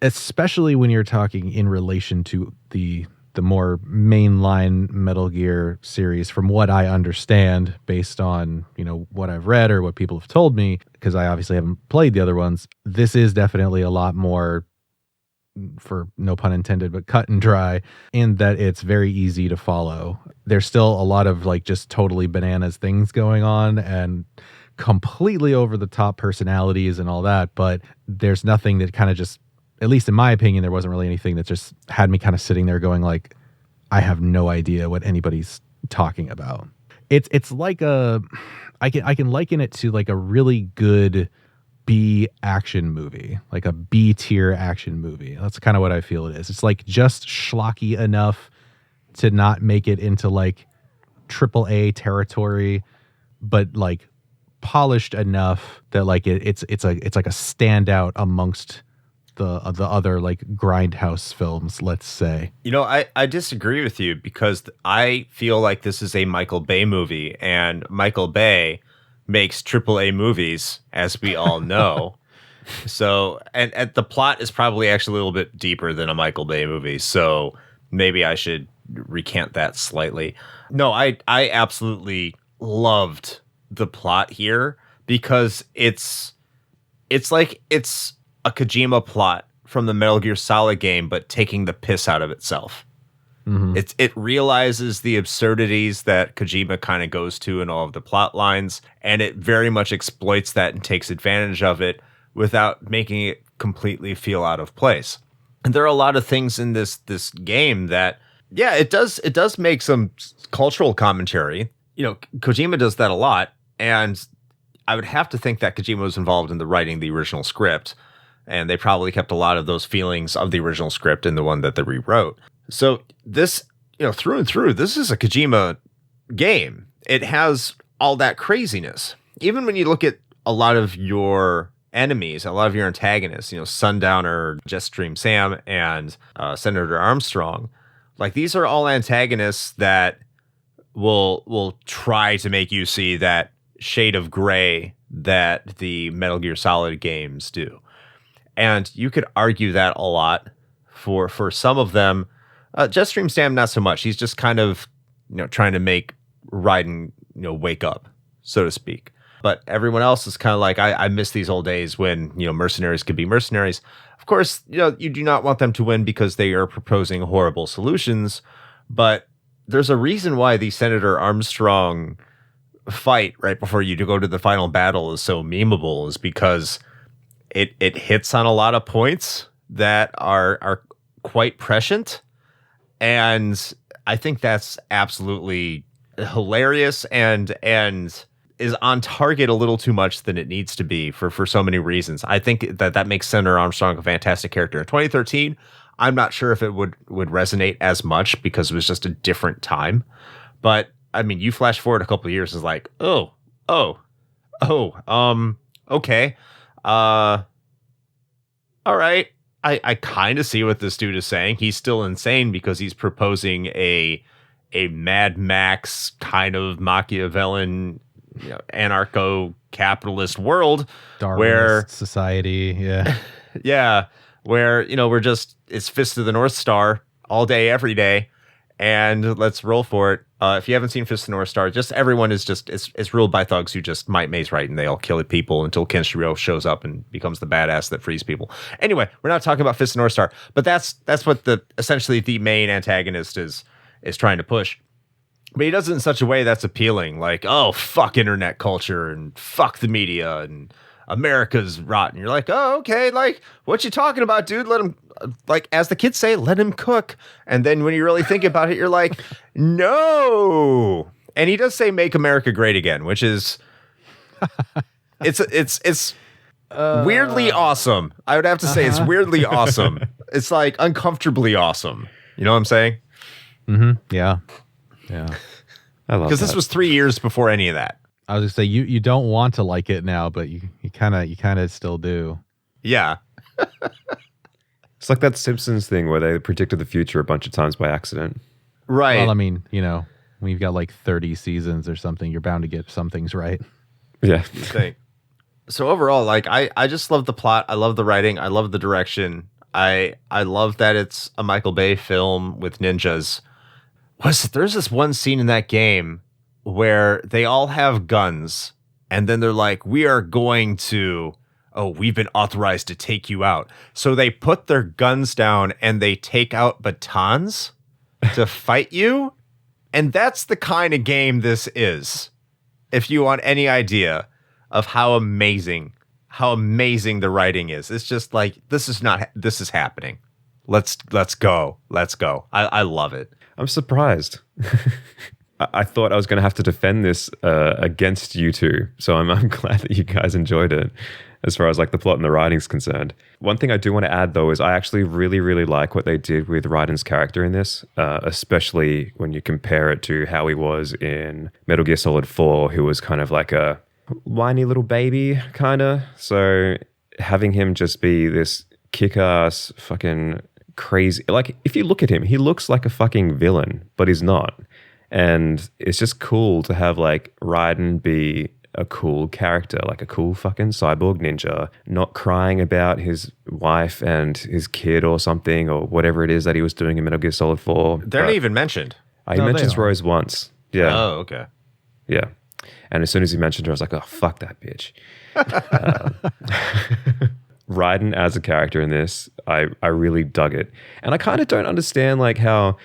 especially when you're talking in relation to the more mainline Metal Gear series, from what I understand, based on, what I've read or what people have told me, because I obviously haven't played the other ones, this is definitely a lot more, for no pun intended, but cut and dry, in that it's very easy to follow. There's still a lot of like just totally bananas things going on and completely over the top personalities and all that, but there's nothing that kind of just, at least in my opinion, there wasn't really anything that just had me kind of sitting there going like, I have no idea what anybody's talking about. It's like I can liken it to like a really good B action movie, like a B tier action movie. That's kind of what I feel it is. It's like just schlocky enough to not make it into like AAA territory, but like polished enough that like it's like a standout amongst the other like grindhouse films, let's say. You know, I disagree with you because I feel like this is a Michael Bay movie, and Michael Bay makes AAA movies, as we all know. So, and the plot is probably actually a little bit deeper than a Michael Bay movie. So maybe I should recant that slightly. No, I absolutely loved the plot here because it's like it's a Kojima plot from the Metal Gear Solid game, but taking the piss out of itself. Mm-hmm. It realizes the absurdities that Kojima kind of goes to in all of the plot lines, and it very much exploits that and takes advantage of it without making it completely feel out of place. And there are a lot of things in this game that, yeah, it does make some cultural commentary. You know, Kojima does that a lot, and I would have to think that Kojima was involved in the writing the original script, and they probably kept a lot of those feelings of the original script in the one that they rewrote. So this, you know, through and through, this is a Kojima game. It has all that craziness. Even when you look at a lot of your enemies, a lot of your antagonists, you know, Sundowner, Jetstream Sam, and Senator Armstrong, like these are all antagonists that will try to make you see that shade of gray that the Metal Gear Solid games do. And you could argue that a lot for some of them. Jetstream Sam, not so much. He's just kind of, you know, trying to make Raiden, you know, wake up, so to speak. But everyone else is kind of like, I miss these old days when, you know, mercenaries could be mercenaries. Of course, you know, you do not want them to win because they are proposing horrible solutions. But there's a reason why the Senator Armstrong fight right before you go to the final battle is so memeable, is because it hits on a lot of points that are quite prescient. And I think that's absolutely hilarious and is on target a little too much than it needs to be for so many reasons. I think that makes Senator Armstrong a fantastic character. In 2013, I'm not sure if it would resonate as much because it was just a different time. But I mean, you flash forward a couple of years, is like, okay. All right. I kind of see what this dude is saying. He's still insane because he's proposing a Mad Max kind of Machiavellian, you know, anarcho-capitalist world, Darwinist where society, yeah, yeah, where, you know, it's Fist of the North Star all day, every day, and let's roll for it. If you haven't seen Fist of the North Star, just everyone is just it's ruled by thugs who just might maze right, and they all kill people until Kenshiro shows up and becomes the badass that frees people. Anyway, we're not talking about Fist of the North Star, but that's what essentially the main antagonist is trying to push. But he does it in such a way that's appealing, like, oh, fuck internet culture and fuck the media and America's rotten. You're like, oh, okay, like, what you talking about, dude? Let him, like, as the kids say, let him cook. And then when you really think about it, you're like, no. And he does say make America great again, which is it's weirdly awesome. I would have to say it's weirdly awesome. It's like uncomfortably awesome. You know what I'm saying? Mm-hmm. Yeah. I love because this was 3 years before any of that. I was gonna say you don't want to like it now, but you kind of still do. Yeah. It's like that Simpsons thing where they predicted the future a bunch of times by accident. Right. Well, I mean, you know, when you've got like 30 seasons or something, you're bound to get some things right. Yeah. You think. So overall, like, I just love the plot. I love the writing. I love the direction. I love that it's a Michael Bay film with ninjas. There's this one scene in that game where they all have guns, and then they're like, we are going to, we've been authorized to take you out. So they put their guns down and they take out batons to fight you. And that's the kind of game this is. If you want any idea of how amazing the writing is. It's just like, this is happening. Let's go. I love it. I'm surprised. I thought I was going to have to defend this against you two. So I'm glad that you guys enjoyed it as far as like the plot and the writing's concerned. One thing I do want to add though is I actually really, really like what they did with Raiden's character in this, especially when you compare it to how he was in Metal Gear Solid 4, who was kind of like a whiny little baby kind of. So having him just be this kick-ass fucking crazy, like if you look at him, he looks like a fucking villain, but he's not. And it's just cool to have like Raiden be a cool character, like a cool fucking cyborg ninja, not crying about his wife and his kid or something or whatever it is that he was doing in Metal Gear Solid 4. They're not even mentioned. He mentions Rose once. Yeah. Oh, okay. Yeah. And as soon as he mentioned her, I was like, oh, fuck that bitch. Raiden as a character in this, I really dug it. And I kind of don't understand like how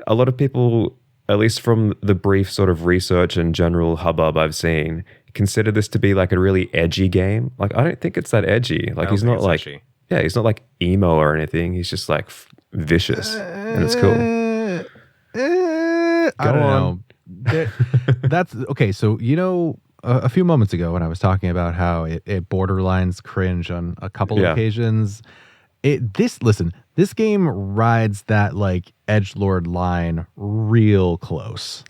a lot of people, at least from the brief sort of research and general hubbub I've seen, consider this to be like a really edgy game. Like, I don't think it's that edgy. Like, he's not like, edgy. Yeah, he's not like emo or anything. He's just like vicious, and it's cool. I don't know. That's okay. So, you know, a few moments ago when I was talking about how it borderlines cringe on a couple of occasions, this game rides that like edgelord line real close,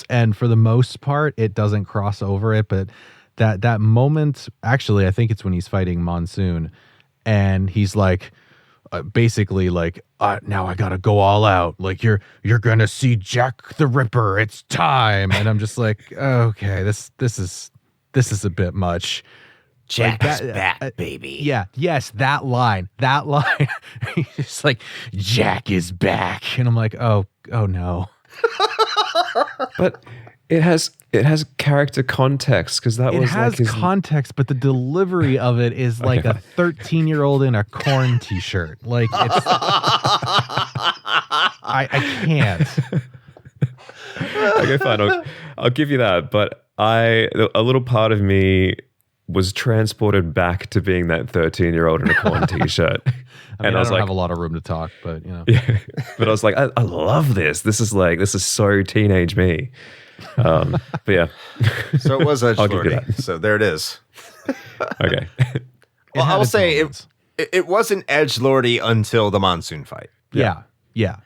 and for the most part it doesn't cross over it. But that moment, actually I think it's when he's fighting Monsoon and he's like basically like, now I gotta go all out, like you're gonna see Jack the Ripper, it's time. And I'm just like, okay, this is a bit much. Jack like is back, baby. Yeah, yes, that line. It's like, Jack is back. And I'm like, oh no. But it has character context, because that was has like context, but the delivery of it is like a 13-year-old in a Korn t-shirt. Like, it's I can't. Okay, fine. I'll give you that. But a little part of me was transported back to being that 13-year-old in a Korn t-shirt. I was like, have a lot of room to talk, but you know. Yeah. But I was like, I love this. This is so teenage me. But yeah. So it was edgelordy. So there it is. Okay. Well, I will say it wasn't edgelordy until the Monsoon fight. Yeah.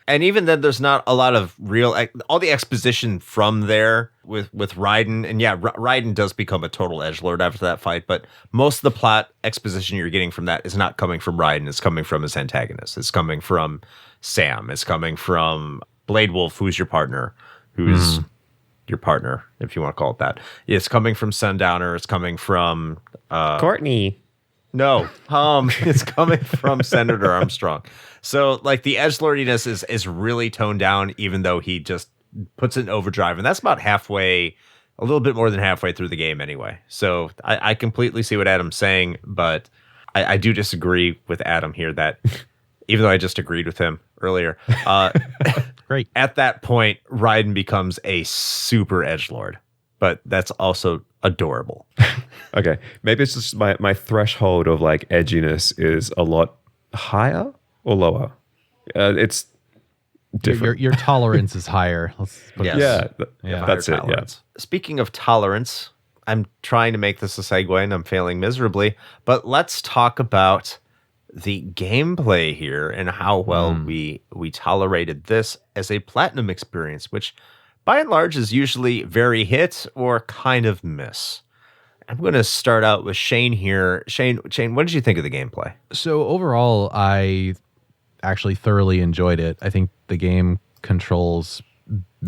And even then, there's not a lot of real, all the exposition from there with Raiden. And yeah, Raiden does become a total edgelord after that fight. But most of the plot exposition you're getting from that is not coming from Raiden. It's coming from his antagonist. It's coming from Sam. It's coming from Blade Wolf, who's your partner, who's your partner, if you want to call it that. It's coming from Sundowner. It's coming from Courtney. No, it's coming from Senator Armstrong. So like the edgelordiness is really toned down, even though he just puts it in overdrive, and that's about halfway, a little bit more than halfway through the game anyway. So I completely see what Adam's saying, but I do disagree with Adam here that even though I just agreed with him earlier, great. At that point, Raiden becomes a super edgelord, but that's also adorable. Okay, maybe it's just my threshold of like edginess is a lot higher or lower. It's different. Your tolerance is higher. Let's put Yes. Yeah, that's it. Yeah. Speaking of tolerance, I'm trying to make this a segue and I'm failing miserably, but let's talk about the gameplay here and how well we tolerated this as a platinum experience, which by and large is usually very hit or kind of miss. I'm going to start out with Shane here. Shane, what did you think of the gameplay? So overall, I actually thoroughly enjoyed it. I think the game controls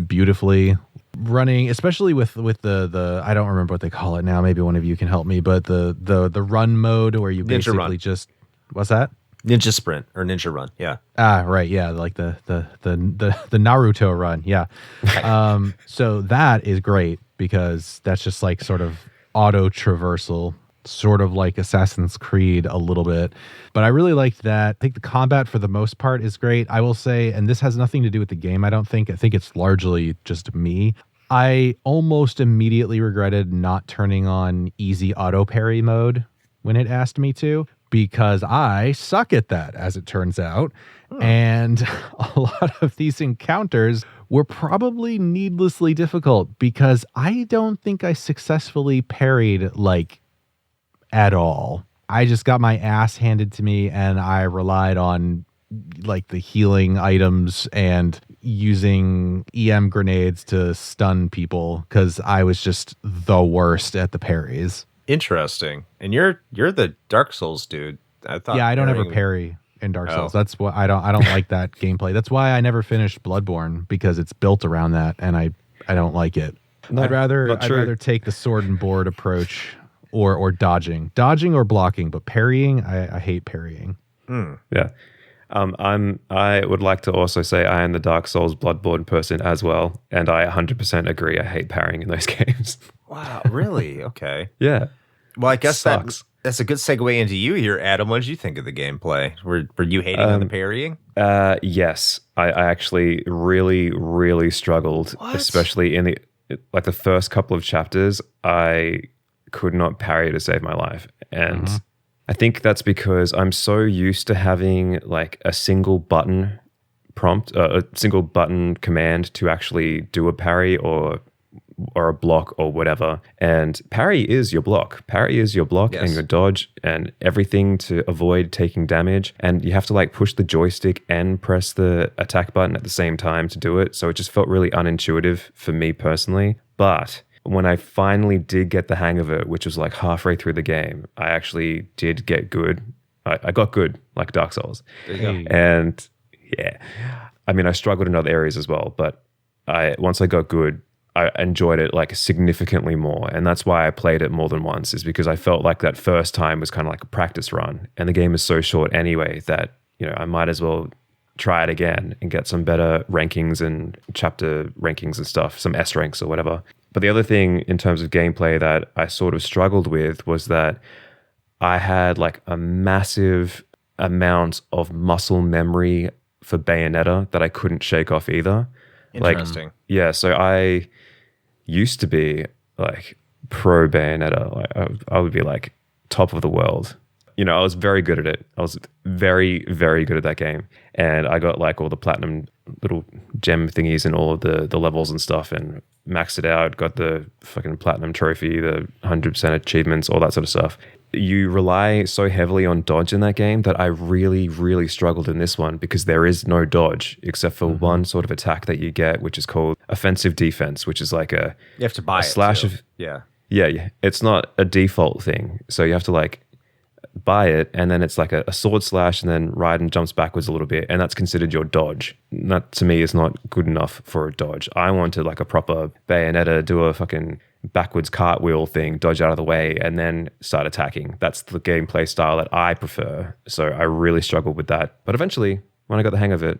beautifully, running, especially with the I don't remember what they call it now. Maybe one of you can help me. But the run mode where you basically run. just, what's that? Ninja sprint or ninja run. Yeah. Right. Yeah. Like the Naruto run. Yeah. So that is great because that's just like sort of auto traversal, sort of like Assassin's Creed a little bit. But I really liked that. I think the combat for the most part is great. I will say, and this has nothing to do with the game, I don't think. I think it's largely just me. I almost immediately regretted not turning on easy auto parry mode when it asked me to, because I suck at that, as it turns out. And a lot of these encounters were probably needlessly difficult because I don't think I successfully parried like at all. I just got my ass handed to me and I relied on like the healing items and using EM grenades to stun people because I was just the worst at the parries. Interesting. And you're the Dark Souls dude. I thought. Yeah, I don't ever parry in Dark Souls. That's what I don't like that gameplay. That's why I never finished Bloodborne, because it's built around that and I don't like it. No, I'd rather take the sword and board approach or dodging or blocking, but parrying, I hate parrying. Yeah. I would like to also say I am the Dark Souls Bloodborne person as well, and I 100% agree. I hate parrying in those games. Wow, really? Okay. Yeah. Well, I guess Sucks. that's a good segue into you here, Adam. What did you think of the gameplay? Were you hating on the parrying? Yes. I actually really, really struggled, especially in the first couple of chapters. I could not parry to save my life, and I think that's because I'm so used to having like a single button prompt, a single button command to actually do a parry or a block or whatever. And parry is your block. Parry is your block and your dodge and everything to avoid taking damage. And you have to like push the joystick and press the attack button at the same time to do it. So it just felt really unintuitive for me personally. But when I finally did get the hang of it, which was like halfway through the game, I actually did get good. I got good, like Dark Souls. There you go. And yeah, I mean, I struggled in other areas as well, but once I got good, I enjoyed it like significantly more. And that's why I played it more than once, is because I felt like that first time was kind of like a practice run. And the game is so short anyway that, I might as well try it again and get some better rankings and chapter rankings and stuff, some S ranks or whatever. But the other thing in terms of gameplay that I sort of struggled with was that I had like a massive amount of muscle memory for Bayonetta that I couldn't shake off either. Interesting. So I used to be like pro Bayonetta. Like I would be like top of the world. I was very good at it. I was very, very good at that game. And I got like all the platinum little gem thingies and all of the levels and stuff and maxed it out, got the fucking platinum trophy, the 100% achievements, all that sort of stuff. You rely so heavily on dodge in that game that I really, really struggled in this one because there is no dodge except for one sort of attack that you get, which is called offensive defense, which is like you have to buy a slash too. of yeah. It's not a default thing, so you have to like buy it, and then it's like a sword slash, and then Raiden jumps backwards a little bit, and that's considered your dodge. That to me is not good enough for a dodge. I wanted like a proper Bayonetta, do a fucking backwards cartwheel thing, dodge out of the way, and then start attacking. That's the gameplay style that I prefer. So I really struggled with that. But eventually, when I got the hang of it,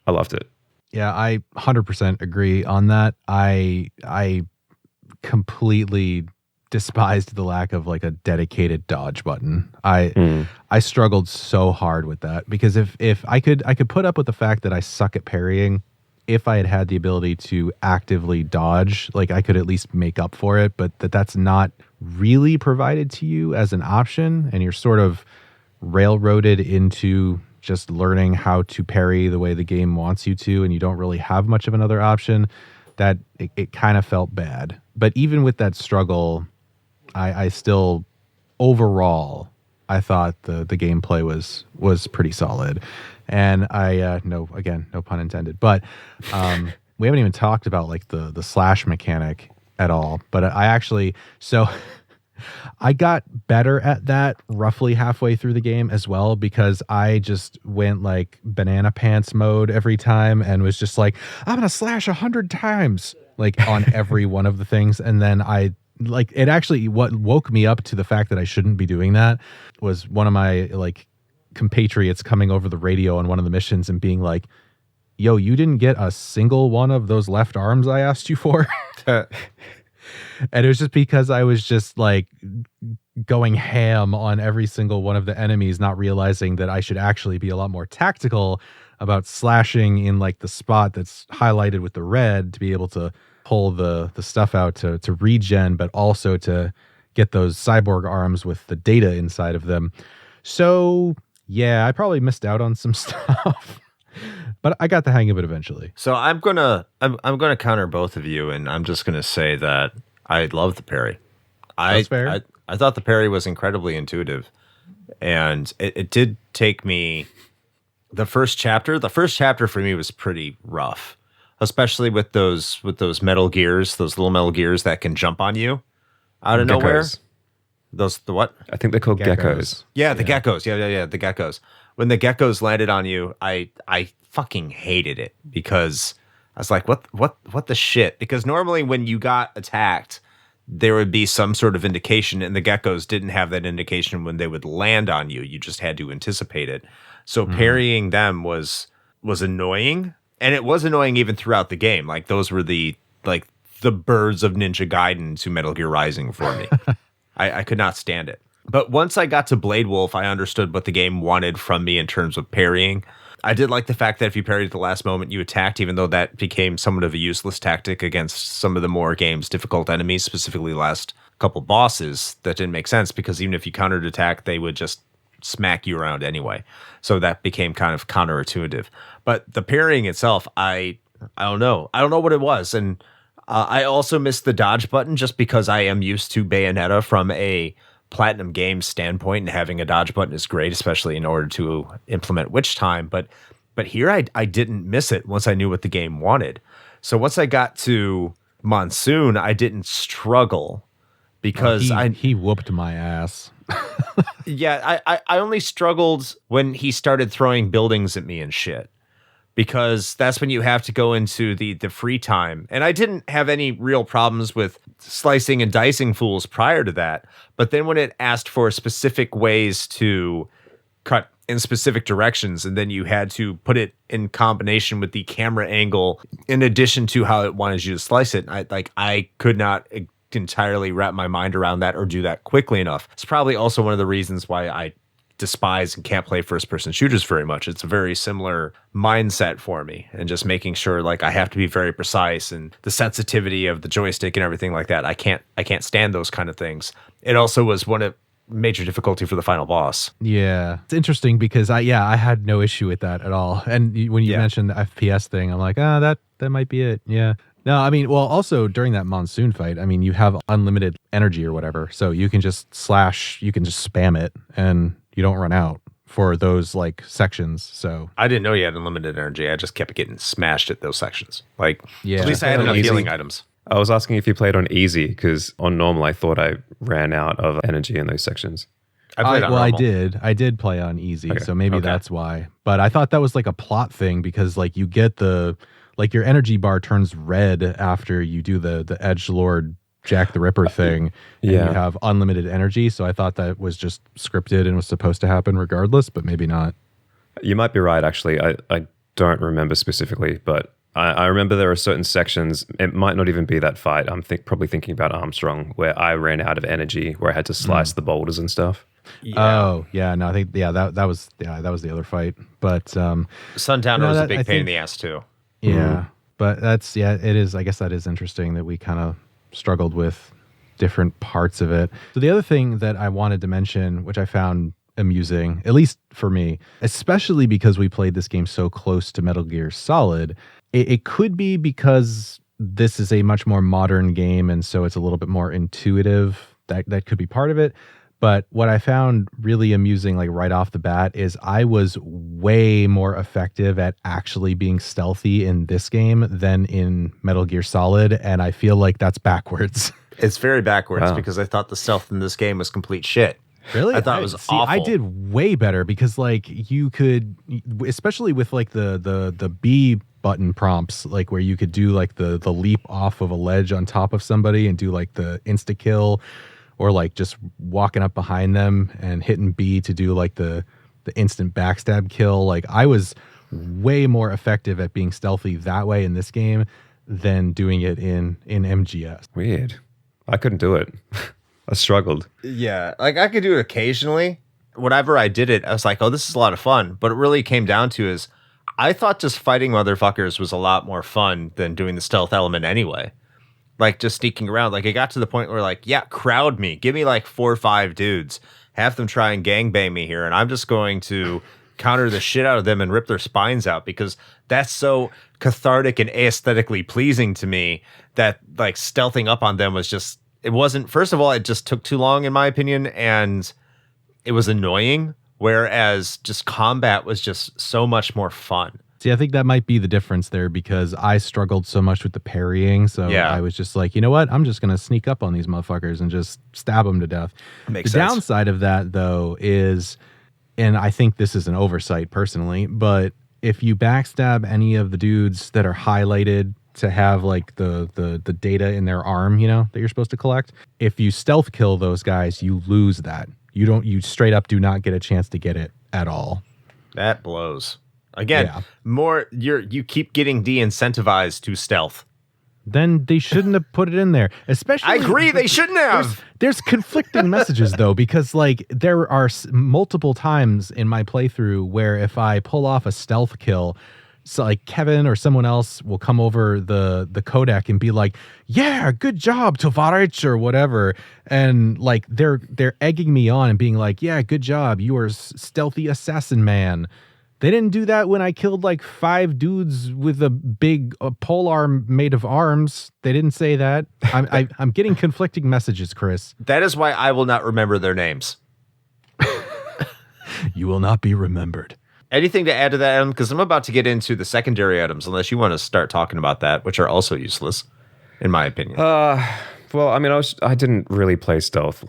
I loved it. Yeah, I 100% agree on that. I completely despised the lack of like a dedicated dodge button. I struggled so hard with that because if I could put up with the fact that I suck at parrying, if I had the ability to actively dodge, like I could at least make up for it, but that's not really provided to you as an option, and you're sort of railroaded into just learning how to parry the way the game wants you to, and you don't really have much of another option, that it kind of felt bad. But even with that struggle, I still, overall, I thought the gameplay was pretty solid. And no pun intended, but we haven't even talked about like the slash mechanic at all. But I got better at that roughly halfway through the game as well, because I just went like banana pants mode every time and was just like, I'm going to slash 100 times like on every one of the things. And then what woke me up to the fact that I shouldn't be doing that was one of my like compatriots coming over the radio on one of the missions and being like, yo, you didn't get a single one of those left arms I asked you for. And it was just because I was just like going ham on every single one of the enemies, not realizing that I should actually be a lot more tactical about slashing in like the spot that's highlighted with the red to be able to pull the stuff out to regen, but also to get those cyborg arms with the data inside of them. So yeah, I probably missed out on some stuff. but I got the hang of it eventually. So I'm gonna counter both of you, and I'm just gonna say that I love the parry. That's fair. I thought the parry was incredibly intuitive, and it did take me the first chapter. The first chapter for me was pretty rough, especially with those metal gears, those little metal gears that can jump on you out of nowhere. Those the what? I think they're called geckos. Yeah, the geckos. Yeah, the geckos. When the geckos landed on you, I fucking hated it because I was like, what the shit? Because normally when you got attacked, there would be some sort of indication, and the geckos didn't have that indication when they would land on you. You just had to anticipate it. So parrying them was annoying, and it was annoying even throughout the game. Like those were the birds of Ninja Gaiden to Metal Gear Rising for me. I could not stand it. But once I got to Blade Wolf, I understood what the game wanted from me in terms of parrying. I did like the fact that if you parried at the last moment, you attacked, even though that became somewhat of a useless tactic against some of the more game's difficult enemies, specifically last couple bosses. That didn't make sense because even if you countered attack, they would just smack you around anyway. So that became kind of counterintuitive. But the parrying itself, I don't know. I don't know what it was. And I also missed the dodge button just because I am used to Bayonetta from a PlatinumGames standpoint, and having a dodge button is great, especially in order to implement witch time. But here I didn't miss it once I knew what the game wanted. So once I got to Monsoon, I didn't struggle because he whooped my ass. Yeah, I only struggled when he started throwing buildings at me and shit. Because that's when you have to go into the free time. And I didn't have any real problems with slicing and dicing fools prior to that. But then when it asked for specific ways to cut in specific directions, and then you had to put it in combination with the camera angle in addition to how it wanted you to slice it, I could not entirely wrap my mind around that or do that quickly enough. It's probably also one of the reasons why I despise and can't play first-person shooters very much. It's a very similar mindset for me, and just making sure like I have to be very precise, and the sensitivity of the joystick and everything like that. I can't stand those kind of things. It also was one of major difficulty for the final boss. Yeah, it's interesting because I had no issue with that at all. And when you mentioned the FPS thing, I'm like, that might be it. Yeah. No, I mean, well, also during that Monsoon fight, I mean, you have unlimited energy or whatever, so you can just you can just spam it, and you don't run out for those like sections. So I didn't know you had unlimited energy. I just kept getting smashed at those sections. Like, yeah, at least I had enough healing items. I was asking if you played on easy, because on normal I thought I ran out of energy in those sections. I played on normal. I did play on easy, so maybe that's why. But I thought that was like a plot thing, because like you get your energy bar turns red after you do the edgelord Jack the Ripper thing, and you have unlimited energy. So I thought that was just scripted and was supposed to happen regardless, but maybe not. You might be right, actually. I don't remember specifically, but I remember there are certain sections, it might not even be that fight. I'm probably thinking about Armstrong, where I ran out of energy, where I had to slice the boulders and stuff. Yeah. Oh, yeah, no, I think that was the other fight. But Sundowner was a big pain in the ass too. Yeah, but it is. I guess that is interesting that we kind of struggled with different parts of it. So the other thing that I wanted to mention, which I found amusing, at least for me, especially because we played this game so close to Metal Gear Solid, it could be because this is a much more modern game, and so it's a little bit more intuitive. That could be part of it. But what I found really amusing, like right off the bat, is I was way more effective at actually being stealthy in this game than in Metal Gear Solid, and I feel like that's backwards. It's very backwards because I thought the stealth in this game was complete shit. Really? I thought it was awful. I did way better because like you could, especially with like the B button prompts, like where you could do like the leap off of a ledge on top of somebody and do like the insta kill, or like just walking up behind them and hitting B to do like the instant backstab kill. Like I was way more effective at being stealthy that way in this game than doing it in MGS. Weird. I couldn't do it. I struggled. Yeah, like I could do it occasionally. Whenever I did it, I was like, oh, this is a lot of fun. But it really came down to is I thought just fighting motherfuckers was a lot more fun than doing the stealth element anyway. Like just sneaking around. Like it got to the point where like, yeah, crowd me. Give me like 4 or 5 dudes. Have them try and gangbang me here. And I'm just going to counter the shit out of them and rip their spines out, because that's so cathartic and aesthetically pleasing to me that like stealthing up on them was just, it wasn't, first of all, it just took too long in my opinion, and it was annoying, whereas just combat was just so much more fun. See, I think that might be the difference there, because I struggled so much with the parrying. So I was just like, you know what? I'm just going to sneak up on these motherfuckers and just stab them to death. Makes the sense. downside of that, though, is, and I think this is an oversight personally, but if you backstab any of the dudes that are highlighted to have like the data in their arm, you know, that you're supposed to collect, if you stealth kill those guys, you lose that. You straight up do not get a chance to get it at all. That blows. Again, you keep getting de-incentivized to stealth. Then they shouldn't have put it in there. Especially, I agree, they shouldn't have. There's conflicting messages though, because like there are multiple times in my playthrough where if I pull off a stealth kill, so like Kevin or someone else will come over the codec and be like, "Yeah, good job, Tovarich," or whatever, and like they're egging me on and being like, "Yeah, good job, you are stealthy assassin man." They didn't do that when I killed like 5 dudes with a big polearm made of arms. They didn't say that. I'm getting conflicting messages, Chris. That is why I will not remember their names. You will not be remembered. Anything to add to that, Adam? Because I'm about to get into the secondary items, unless you want to start talking about that, which are also useless, in my opinion. Well, I mean, I didn't really play stealth.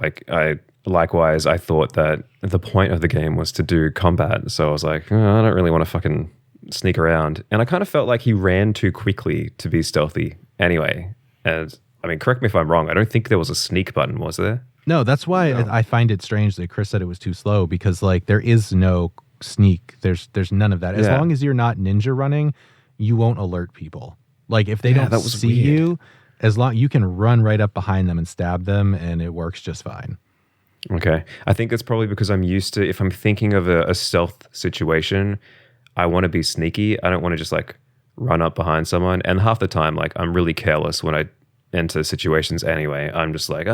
Likewise, I thought that the point of the game was to do combat. So I was like, I don't really want to fucking sneak around. And I kind of felt like he ran too quickly to be stealthy anyway. And I mean, correct me if I'm wrong. I don't think there was a sneak button, was there? No, that's why I find it strange that Chris said it was too slow, because like there is no sneak. There's none of that. As long as you're not ninja running, you won't alert people. Like if they don't see you, as long you can run right up behind them and stab them, and it works just fine. Okay. I think it's probably because I'm used to, if I'm thinking of a stealth situation, I want to be sneaky. I don't want to just like run up behind someone. And half the time, like I'm really careless when I enter situations anyway. I'm just like,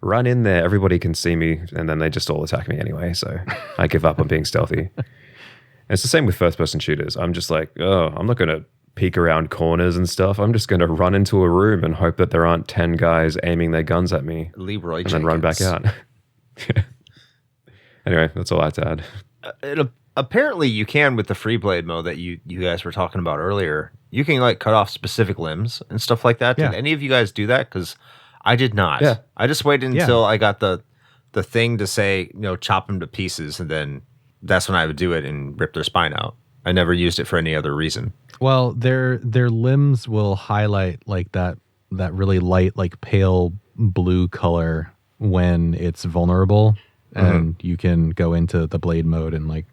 run in there. Everybody can see me. And then they just all attack me anyway. So I give up on being stealthy. And it's the same with first person shooters. I'm just like, I'm not going to peek around corners and stuff. I'm just going to run into a room and hope that there aren't 10 guys aiming their guns at me. Leroy and then run back out. Anyway, that's all I had to add. Apparently you can with the free blade mode that you guys were talking about earlier. You can like cut off specific limbs and stuff like that. Did any of you guys do that? Because I did not. Yeah. I just waited until I got the thing to say, chop them to pieces, and then that's when I would do it and rip their spine out. I never used it for any other reason. Well, their limbs will highlight like that really light, like pale blue color when it's vulnerable, and you can go into the blade mode and like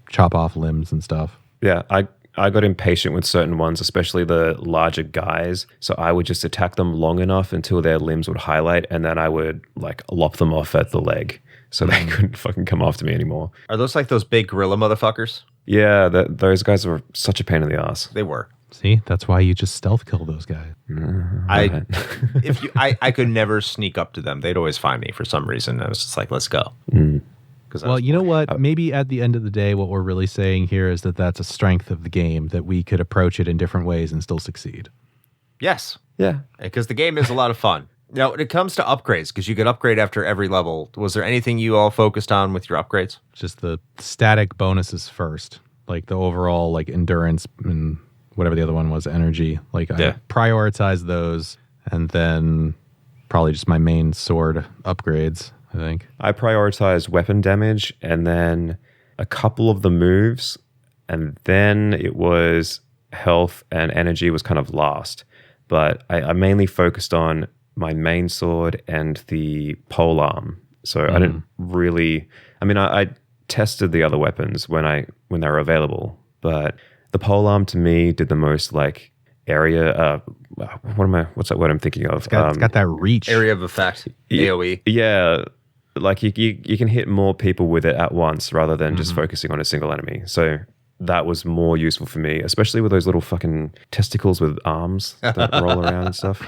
chop off limbs and stuff. Yeah, I got impatient with certain ones, especially the larger guys. So I would just attack them long enough until their limbs would highlight, and then I would like lop them off at the leg so they couldn't fucking come after me anymore. Are those like those big gorilla motherfuckers? Yeah, those guys were such a pain in the ass. They were. See, that's why you just stealth kill those guys. I could never sneak up to them. They'd always find me for some reason. I was just like, let's go. Well, you know what? Maybe at the end of the day, what we're really saying here is that that's a strength of the game, that we could approach it in different ways and still succeed. Yes. Yeah. Because the game is a lot of fun. Now, when it comes to upgrades, because you could upgrade after every level, was there anything you all focused on with your upgrades? Just the static bonuses first, like the overall like endurance and whatever the other one was, energy. Like I prioritized those, and then probably just my main sword upgrades, I think. I prioritized weapon damage and then a couple of the moves, and then it was health and energy was kind of last. But I mainly focused on my main sword and the polearm. So I didn't really, I tested the other weapons when they were available, but the polearm to me did the most like area. What's that word I'm thinking of? It's got that reach. Area of effect. AoE. Yeah. Like you can hit more people with it at once rather than just focusing on a single enemy. So that was more useful for me, especially with those little fucking testicles with arms that roll around and stuff.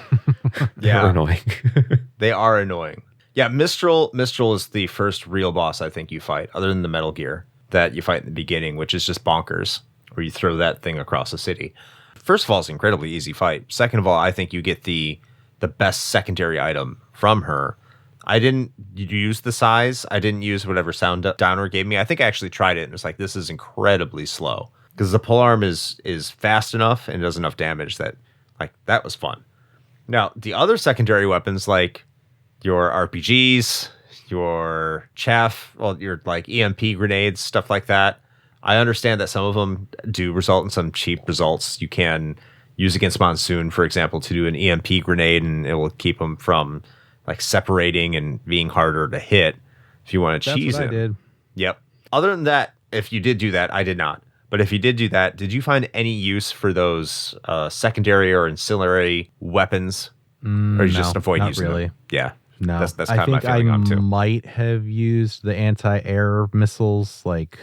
Yeah. They're annoying. They are annoying. Yeah, Mistral is the first real boss I think you fight, other than the Metal Gear. that you fight in the beginning, which is just bonkers, where you throw that thing across the city. First of all, it's an incredibly easy fight. Second of all, I think you get the best secondary item from her. I didn't use the size. I didn't use whatever sound downer gave me. I think I actually tried it and it's like, this is incredibly slow. Because the polearm is fast enough and does enough damage that, like, that was fun. Now, the other secondary weapons, like your RPGs, your chaff, well, your like EMP grenades, stuff like that. I understand that some of them do result in some cheap results. You can use against Monsoon, for example, to do an EMP grenade, and it will keep them from like separating and being harder to hit if you want to cheese it. That's what I did. Yep. Other than that, if you did do that, I did not. But if you did do that, did you find any use for those secondary or ancillary weapons? Or you just avoid using really. them? Yeah. No. That's kind of my feeling on I too. might have used the anti-air missiles like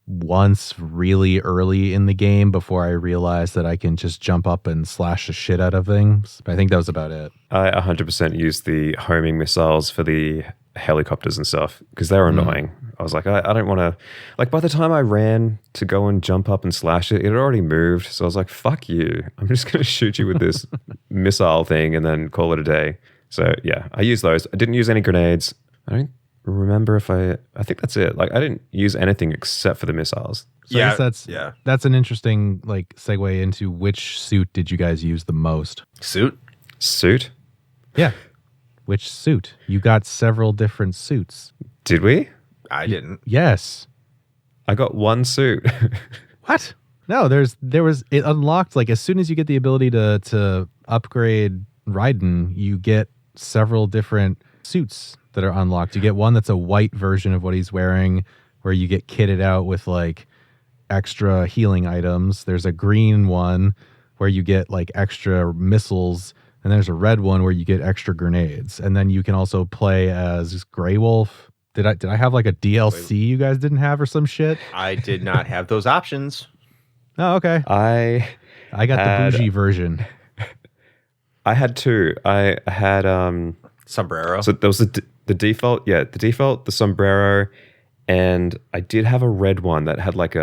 once really early in the game before I realized that I can just jump up and slash the shit out of things. But I think that was about it. I 100% used the homing missiles for the helicopters and stuff because they were annoying. I was like, I don't want to, like, by the time I ran to go and jump up and slash it, it had already moved. So I was like, fuck you. I'm just going to shoot you with this missile thing and then call it a day. So yeah, I used those. I didn't use any grenades. I don't remember if I think that's it. Like, I didn't use anything except for the missiles. So I guess that's an interesting like segue into which suit did you guys use the most? Suit? Yeah. Which suit? You got several different suits. Did we? I didn't. Yes. I got one suit. What? No, there was it unlocked like as soon as you get the ability to upgrade Raiden, you get several different suits that are unlocked. You get one that's a white version of what he's wearing, where you get kitted out with like extra healing items. There's a green one where you get like extra missiles, and there's a red one where you get extra grenades. And then you can also play as Grey Wolf. Did I have like a DLC you guys didn't have or some shit? I did not have those options. Oh, okay. I got the bougie version. I had two. I had Sombrero. So there was the default, the sombrero, and I did have a red one that had like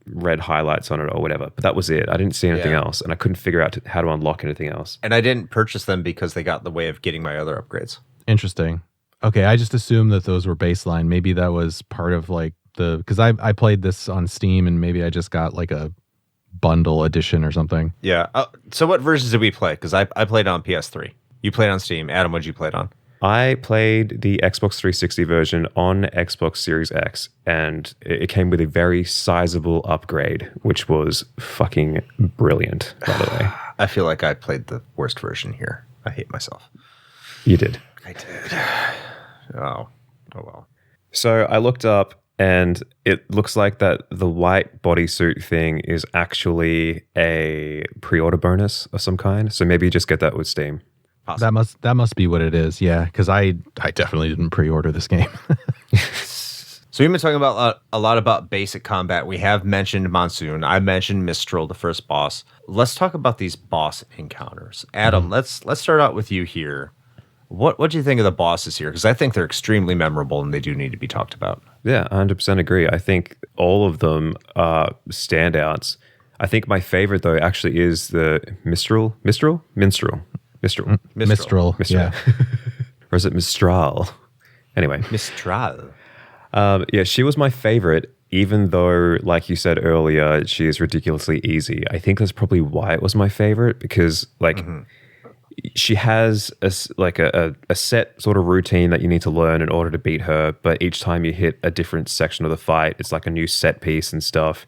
red highlights on it or whatever, but that was it. I didn't see anything else, and I couldn't figure out how to unlock anything else. And I didn't purchase them because they got in the way of getting my other upgrades. Interesting. Okay, I just assumed that those were baseline. Maybe that was part of like because I played this on Steam and maybe I just got like a bundle edition or something. Yeah. So what versions did we play? Because I played on PS3. You played on Steam. Adam, what'd you play it on? I played the Xbox 360 version on Xbox Series X, and it came with a very sizable upgrade, which was fucking brilliant, by the way. I feel like I played the worst version here. I hate myself. You did. I did. Oh well. So I looked up, and it looks like that the white bodysuit thing is actually a pre-order bonus of some kind. So maybe you just get that with Steam. Possible. That must be what it is. Yeah, because I definitely didn't pre-order this game. So we've been talking about a lot about basic combat. We have mentioned Monsoon. I mentioned Mistral, the first boss. Let's talk about these boss encounters. Adam, let's start out with you here. What do you think of the bosses here? Because I think they're extremely memorable and they do need to be talked about. Yeah, 100% agree. I think all of them are standouts. I think my favorite, though, actually is the Minstrel. Yeah. Or is it Mistral? Anyway. Mistral. Yeah, she was my favorite, even though, like you said earlier, she is ridiculously easy. I think that's probably why it was my favorite, because, like, she has a set sort of routine that you need to learn in order to beat her, but each time you hit a different section of the fight, it's like a new set piece and stuff.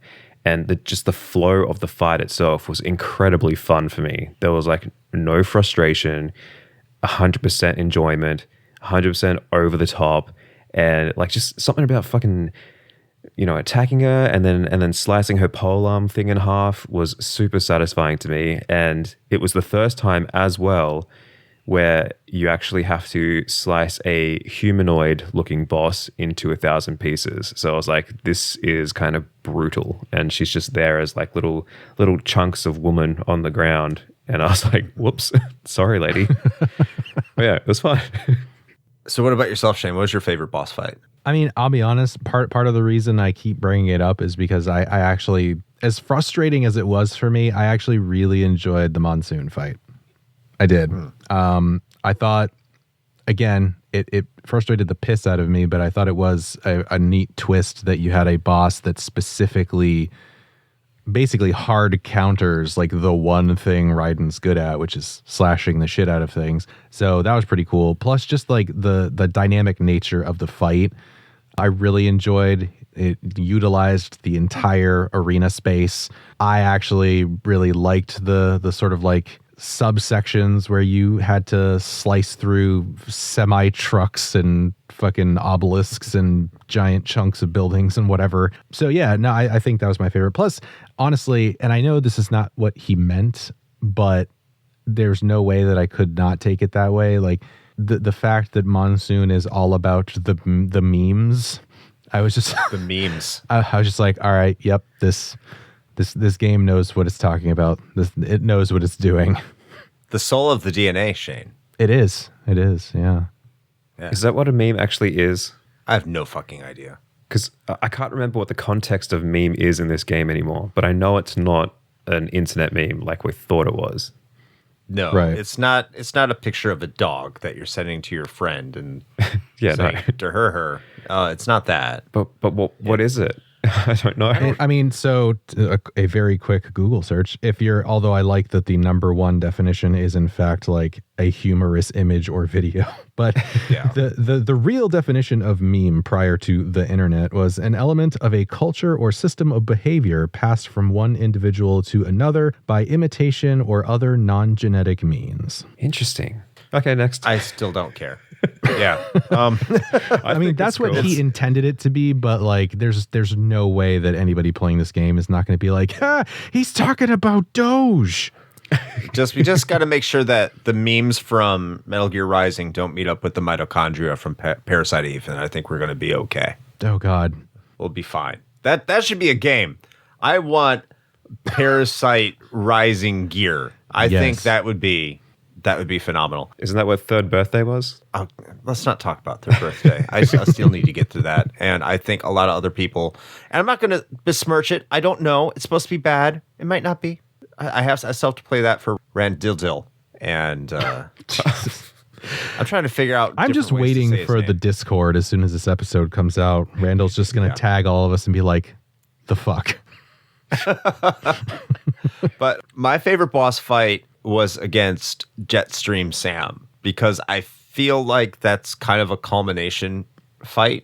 And just the flow of the fight itself was incredibly fun for me. There was like no frustration, 100% enjoyment, 100% over the top, and like just something about fucking, attacking her and then slicing her polearm thing in half was super satisfying to me. And it was the first time as well where you actually have to slice a humanoid-looking boss into 1,000 pieces. So I was like, this is kind of brutal. And she's just there as like little chunks of woman on the ground. And I was like, whoops, sorry, lady. But yeah, it was fun. So what about yourself, Shane? What was your favorite boss fight? I mean, I'll be honest, part of the reason I keep bringing it up is because I actually, as frustrating as it was for me, I actually really enjoyed the monsoon fight. I did. I thought, again, it frustrated the piss out of me, but I thought it was a neat twist that you had a boss that specifically basically hard counters like the one thing Raiden's good at, which is slashing the shit out of things. So that was pretty cool. Plus just like the dynamic nature of the fight, I really enjoyed. It utilized the entire arena space. I actually really liked the sort of like subsections where you had to slice through semi trucks and fucking obelisks and giant chunks of buildings and whatever. So yeah, no, I think that was my favorite. Plus, honestly, and I know this is not what he meant, but there's no way that I could not take it that way. Like the fact that Monsoon is all about the memes. I was just the memes. I was just like, all right, yep, this game knows what it's talking about. It knows what it's doing. The soul of the DNA, Shane. It is, yeah. Is that what a meme actually is? I have no fucking idea. Because I can't remember what the context of meme is in this game anymore, but I know it's not an internet meme like we thought it was. No, right. It's not a picture of a dog that you're sending to your friend and saying to her. It's not that. But what is it? I don't know. I mean, so a very quick Google search. Although I like that the number one definition is in fact like a humorous image or video, but yeah. the real definition of meme prior to the internet was an element of a culture or system of behavior passed from one individual to another by imitation or other non-genetic means. Interesting. Okay, next. I still don't care. Yeah. I mean, that's what he intended it to be, but like there's no way that anybody playing this game is not going to be like, he's talking about Doge. We just got to make sure that the memes from Metal Gear Rising don't meet up with the mitochondria from Parasite Eve, and I think we're going to be okay. Oh God. We'll be fine. That should be a game. I want Parasite Rising gear. I think that would be phenomenal. Isn't that what Third Birthday was? Let's not talk about Third Birthday. I still need to get to that. And I think a lot of other people, and I'm not going to besmirch it. I don't know. It's supposed to be bad. It might not be. I still have to play that for Randall. And I'm trying to figure out. I'm just waiting for the Discord as soon as this episode comes out. Randall's just going to tag all of us and be like, the fuck. But my favorite boss fight was against Jetstream Sam, because I feel like that's kind of a culmination fight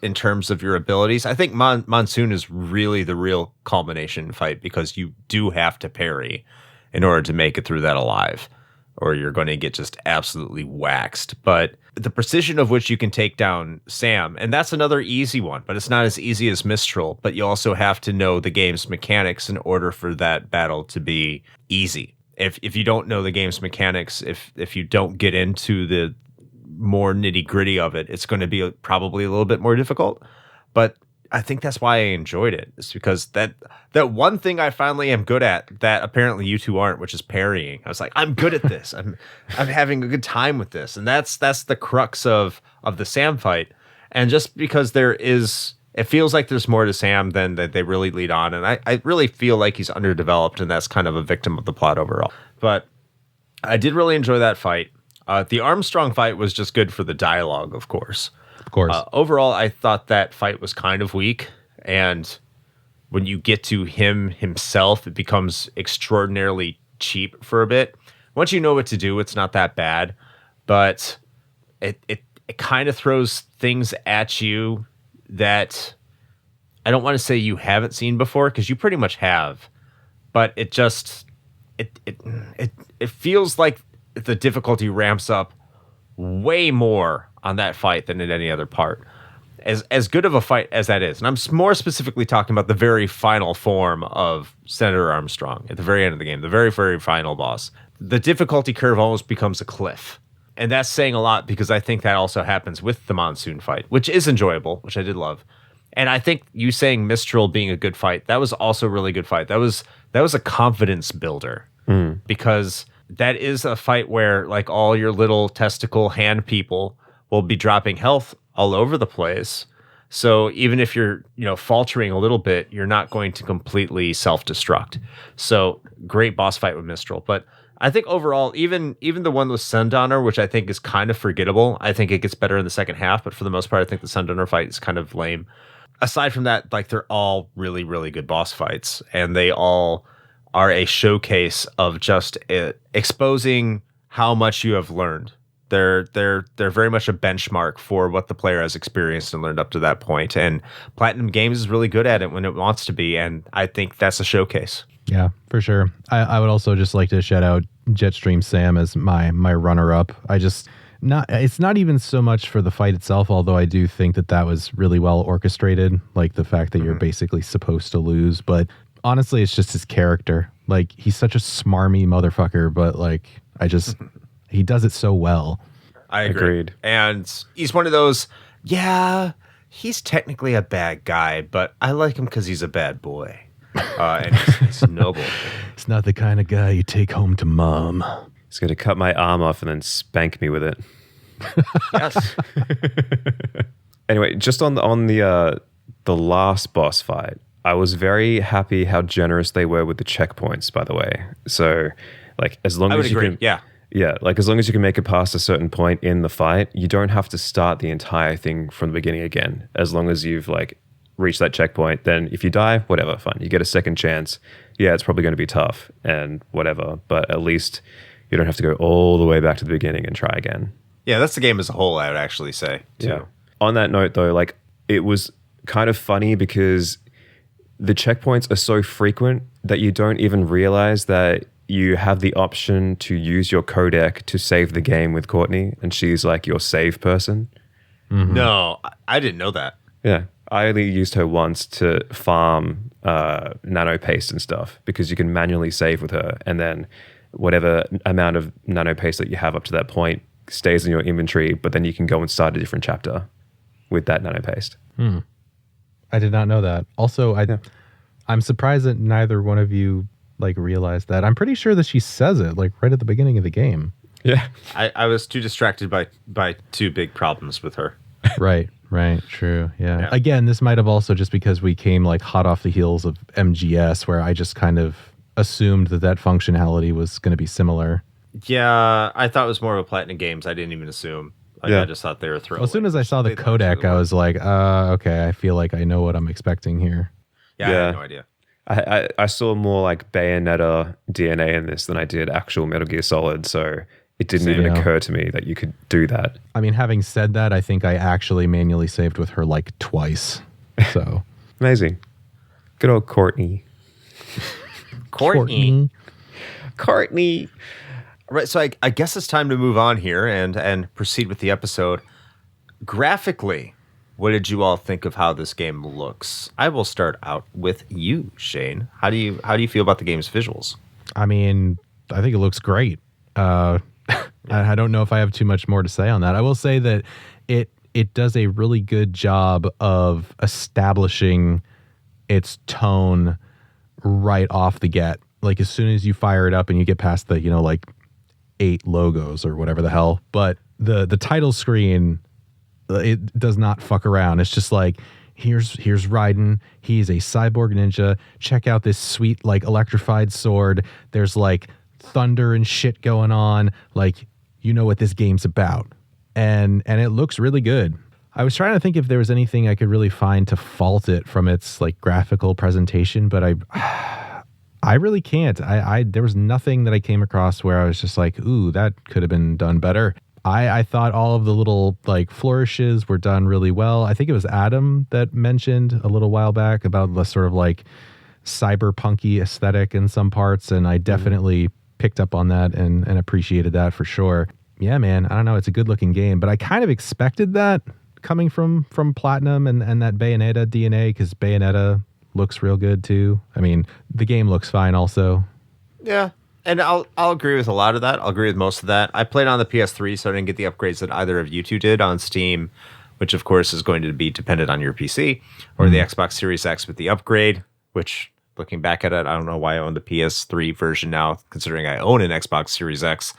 in terms of your abilities. I think Monsoon is really the real culmination fight, because you do have to parry in order to make it through that alive, or you're going to get just absolutely waxed. But the precision of which you can take down Sam, and that's another easy one, but it's not as easy as Mistral, but you also have to know the game's mechanics in order for that battle to be easy. If you don't know the game's mechanics, if you don't get into the more nitty gritty of it, it's going to be probably a little bit more difficult. But I think that's why I enjoyed it. It's because that one thing I finally am good at that apparently you two aren't, which is parrying. I was like, I'm good at this. I'm having a good time with this, and that's the crux of the Sam fight. And just because it feels like there's more to Sam than that they really lead on. And I really feel like he's underdeveloped, and that's kind of a victim of the plot overall. But I did really enjoy that fight. The Armstrong fight was just good for the dialogue, of course. Of course. Overall, I thought that fight was kind of weak. And when you get to himself, it becomes extraordinarily cheap for a bit. Once you know what to do, it's not that bad. But it kind of throws things at you that I don't want to say you haven't seen before, because you pretty much have, but it feels like the difficulty ramps up way more on that fight than in any other part. As good of a fight as that is, and I'm more specifically talking about the very final form of Senator Armstrong at the very end of the game, the very, very final boss. The difficulty curve almost becomes a cliff. And that's saying a lot, because I think that also happens with the Monsoon fight, which is enjoyable, which I did love. And I think you saying Mistral being a good fight, that was also a really good fight. That was a confidence builder, because that is a fight where like all your little testicle hand people will be dropping health all over the place. So even if you're, faltering a little bit, you're not going to completely self-destruct. So great boss fight with Mistral. But I think overall, even the one with Sundowner, which I think is kind of forgettable, I think it gets better in the second half. But for the most part, I think the Sundowner fight is kind of lame. Aside from that, like, they're all really, really good boss fights, and they all are a showcase of just exposing how much you have learned. They're very much a benchmark for what the player has experienced and learned up to that point. And PlatinumGames is really good at it when it wants to be, and I think that's a showcase. Yeah, for sure. I would also just like to shout out Jetstream Sam as my runner-up. It's not even so much for the fight itself, although I do think that was really well orchestrated, like the fact that you're basically supposed to lose. But honestly, it's just his character. Like, he's such a smarmy motherfucker, but like, he does it so well. I agree. Agreed. And he's one of those, he's technically a bad guy, but I like him because he's a bad boy. And he's noble. It's not the kind of guy you take home to mom. He's going to cut my arm off and then spank me with it. Yes. Anyway, just on the last boss fight, I was very happy how generous they were with the checkpoints, by the way. So, like, as long as you can... Yeah, like, as long as you can make it past a certain point in the fight, you don't have to start the entire thing from the beginning again. As long as you've, like, reached that checkpoint, then if you die, whatever, fine. You get a second chance. Yeah, it's probably going to be tough and whatever, but at least you don't have to go all the way back to the beginning and try again. Yeah, that's the game as a whole, I would actually say, too. Yeah. On that note, though, like, it was kind of funny because the checkpoints are so frequent that you don't even realize that you have the option to use your codec to save the game with Courtney, and she's like your save person. Mm-hmm. No, I didn't know that. Yeah. I only used her once to farm nano paste and stuff because you can manually save with her, and then whatever amount of nano paste that you have up to that point stays in your inventory, but then you can go and start a different chapter with that nano paste. I did not know that. Also, I'm surprised that neither one of you like realized that. I'm pretty sure that she says it like right at the beginning of the game. Yeah. I was too distracted by two big problems with her. Right, true. Yeah. Again, this might have also just because we came like hot off the heels of MGS, where I just kind of assumed that functionality was going to be similar. Yeah, I thought it was more of a PlatinumGames. I didn't even assume. I just thought they were throwing. Well, as soon as I saw the codec, I was like, okay, I feel like I know what I'm expecting here. Yeah, I had no idea. I saw more like Bayonetta DNA in this than I did actual Metal Gear Solid, so it didn't even occur to me that you could do that. I mean, having said that, I think I actually manually saved with her like twice. So amazing. Good old Courtney. Courtney. Courtney. Right, so I guess it's time to move on here and proceed with the episode. Graphically, what did you all think of how this game looks? I will start out with you, Shane. How do you feel about the game's visuals? I mean, I think it looks great. I don't know if I have too much more to say on that. I will say that it does a really good job of establishing its tone right off the get. Like, as soon as you fire it up and you get past the, like 8 logos or whatever the hell, but the title screen, it does not fuck around. It's just like, here's Raiden. He's a cyborg ninja. Check out this sweet, like, electrified sword. There's like thunder and shit going on. Like, you know what this game's about. And it looks really good. I was trying to think if there was anything I could really find to fault it from its like graphical presentation, but I really can't. There was nothing that I came across where I was just like, ooh, that could have been done better. I thought all of the little like flourishes were done really well. I think it was Adam that mentioned a little while back about the sort of like cyberpunky aesthetic in some parts, and I definitely picked up on that and appreciated that for sure. Yeah, man, I don't know. It's a good looking game, but I kind of expected that coming from Platinum and that Bayonetta DNA, because Bayonetta looks real good too. I mean, the game looks fine also. Yeah. And I'll agree with a lot of that. I'll agree with most of that. I played on the PS3, so I didn't get the upgrades that either of you two did on Steam, which of course is going to be dependent on your PC, or the Xbox Series X with the upgrade, which, looking back at it, I don't know why I own the PS3 version now, considering I own an Xbox Series X.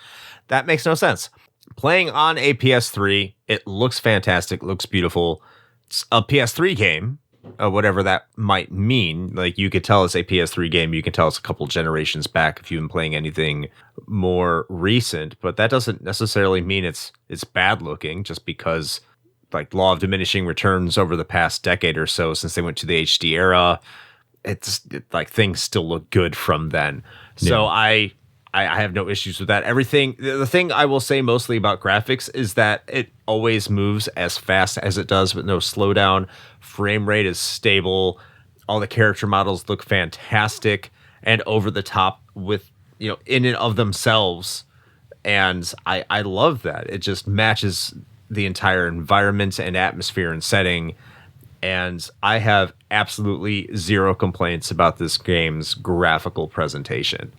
That makes no sense. Playing on a PS3, it looks fantastic, looks beautiful. It's a PS3 game, whatever that might mean. Like, you could tell it's a PS3 game. You can tell it's a couple generations back if you've been playing anything more recent. But that doesn't necessarily mean it's bad looking, just because, like, law of diminishing returns over the past decade or so since they went to the HD era, like, things still look good from then. Yeah. So I have no issues with that. Everything, the thing I will say mostly about graphics is that it always moves as fast as it does with no slowdown. Frame rate is stable. All the character models look fantastic and over the top with, in and of themselves. And I love that. It just matches the entire environment and atmosphere and setting. And I have absolutely zero complaints about this game's graphical presentation.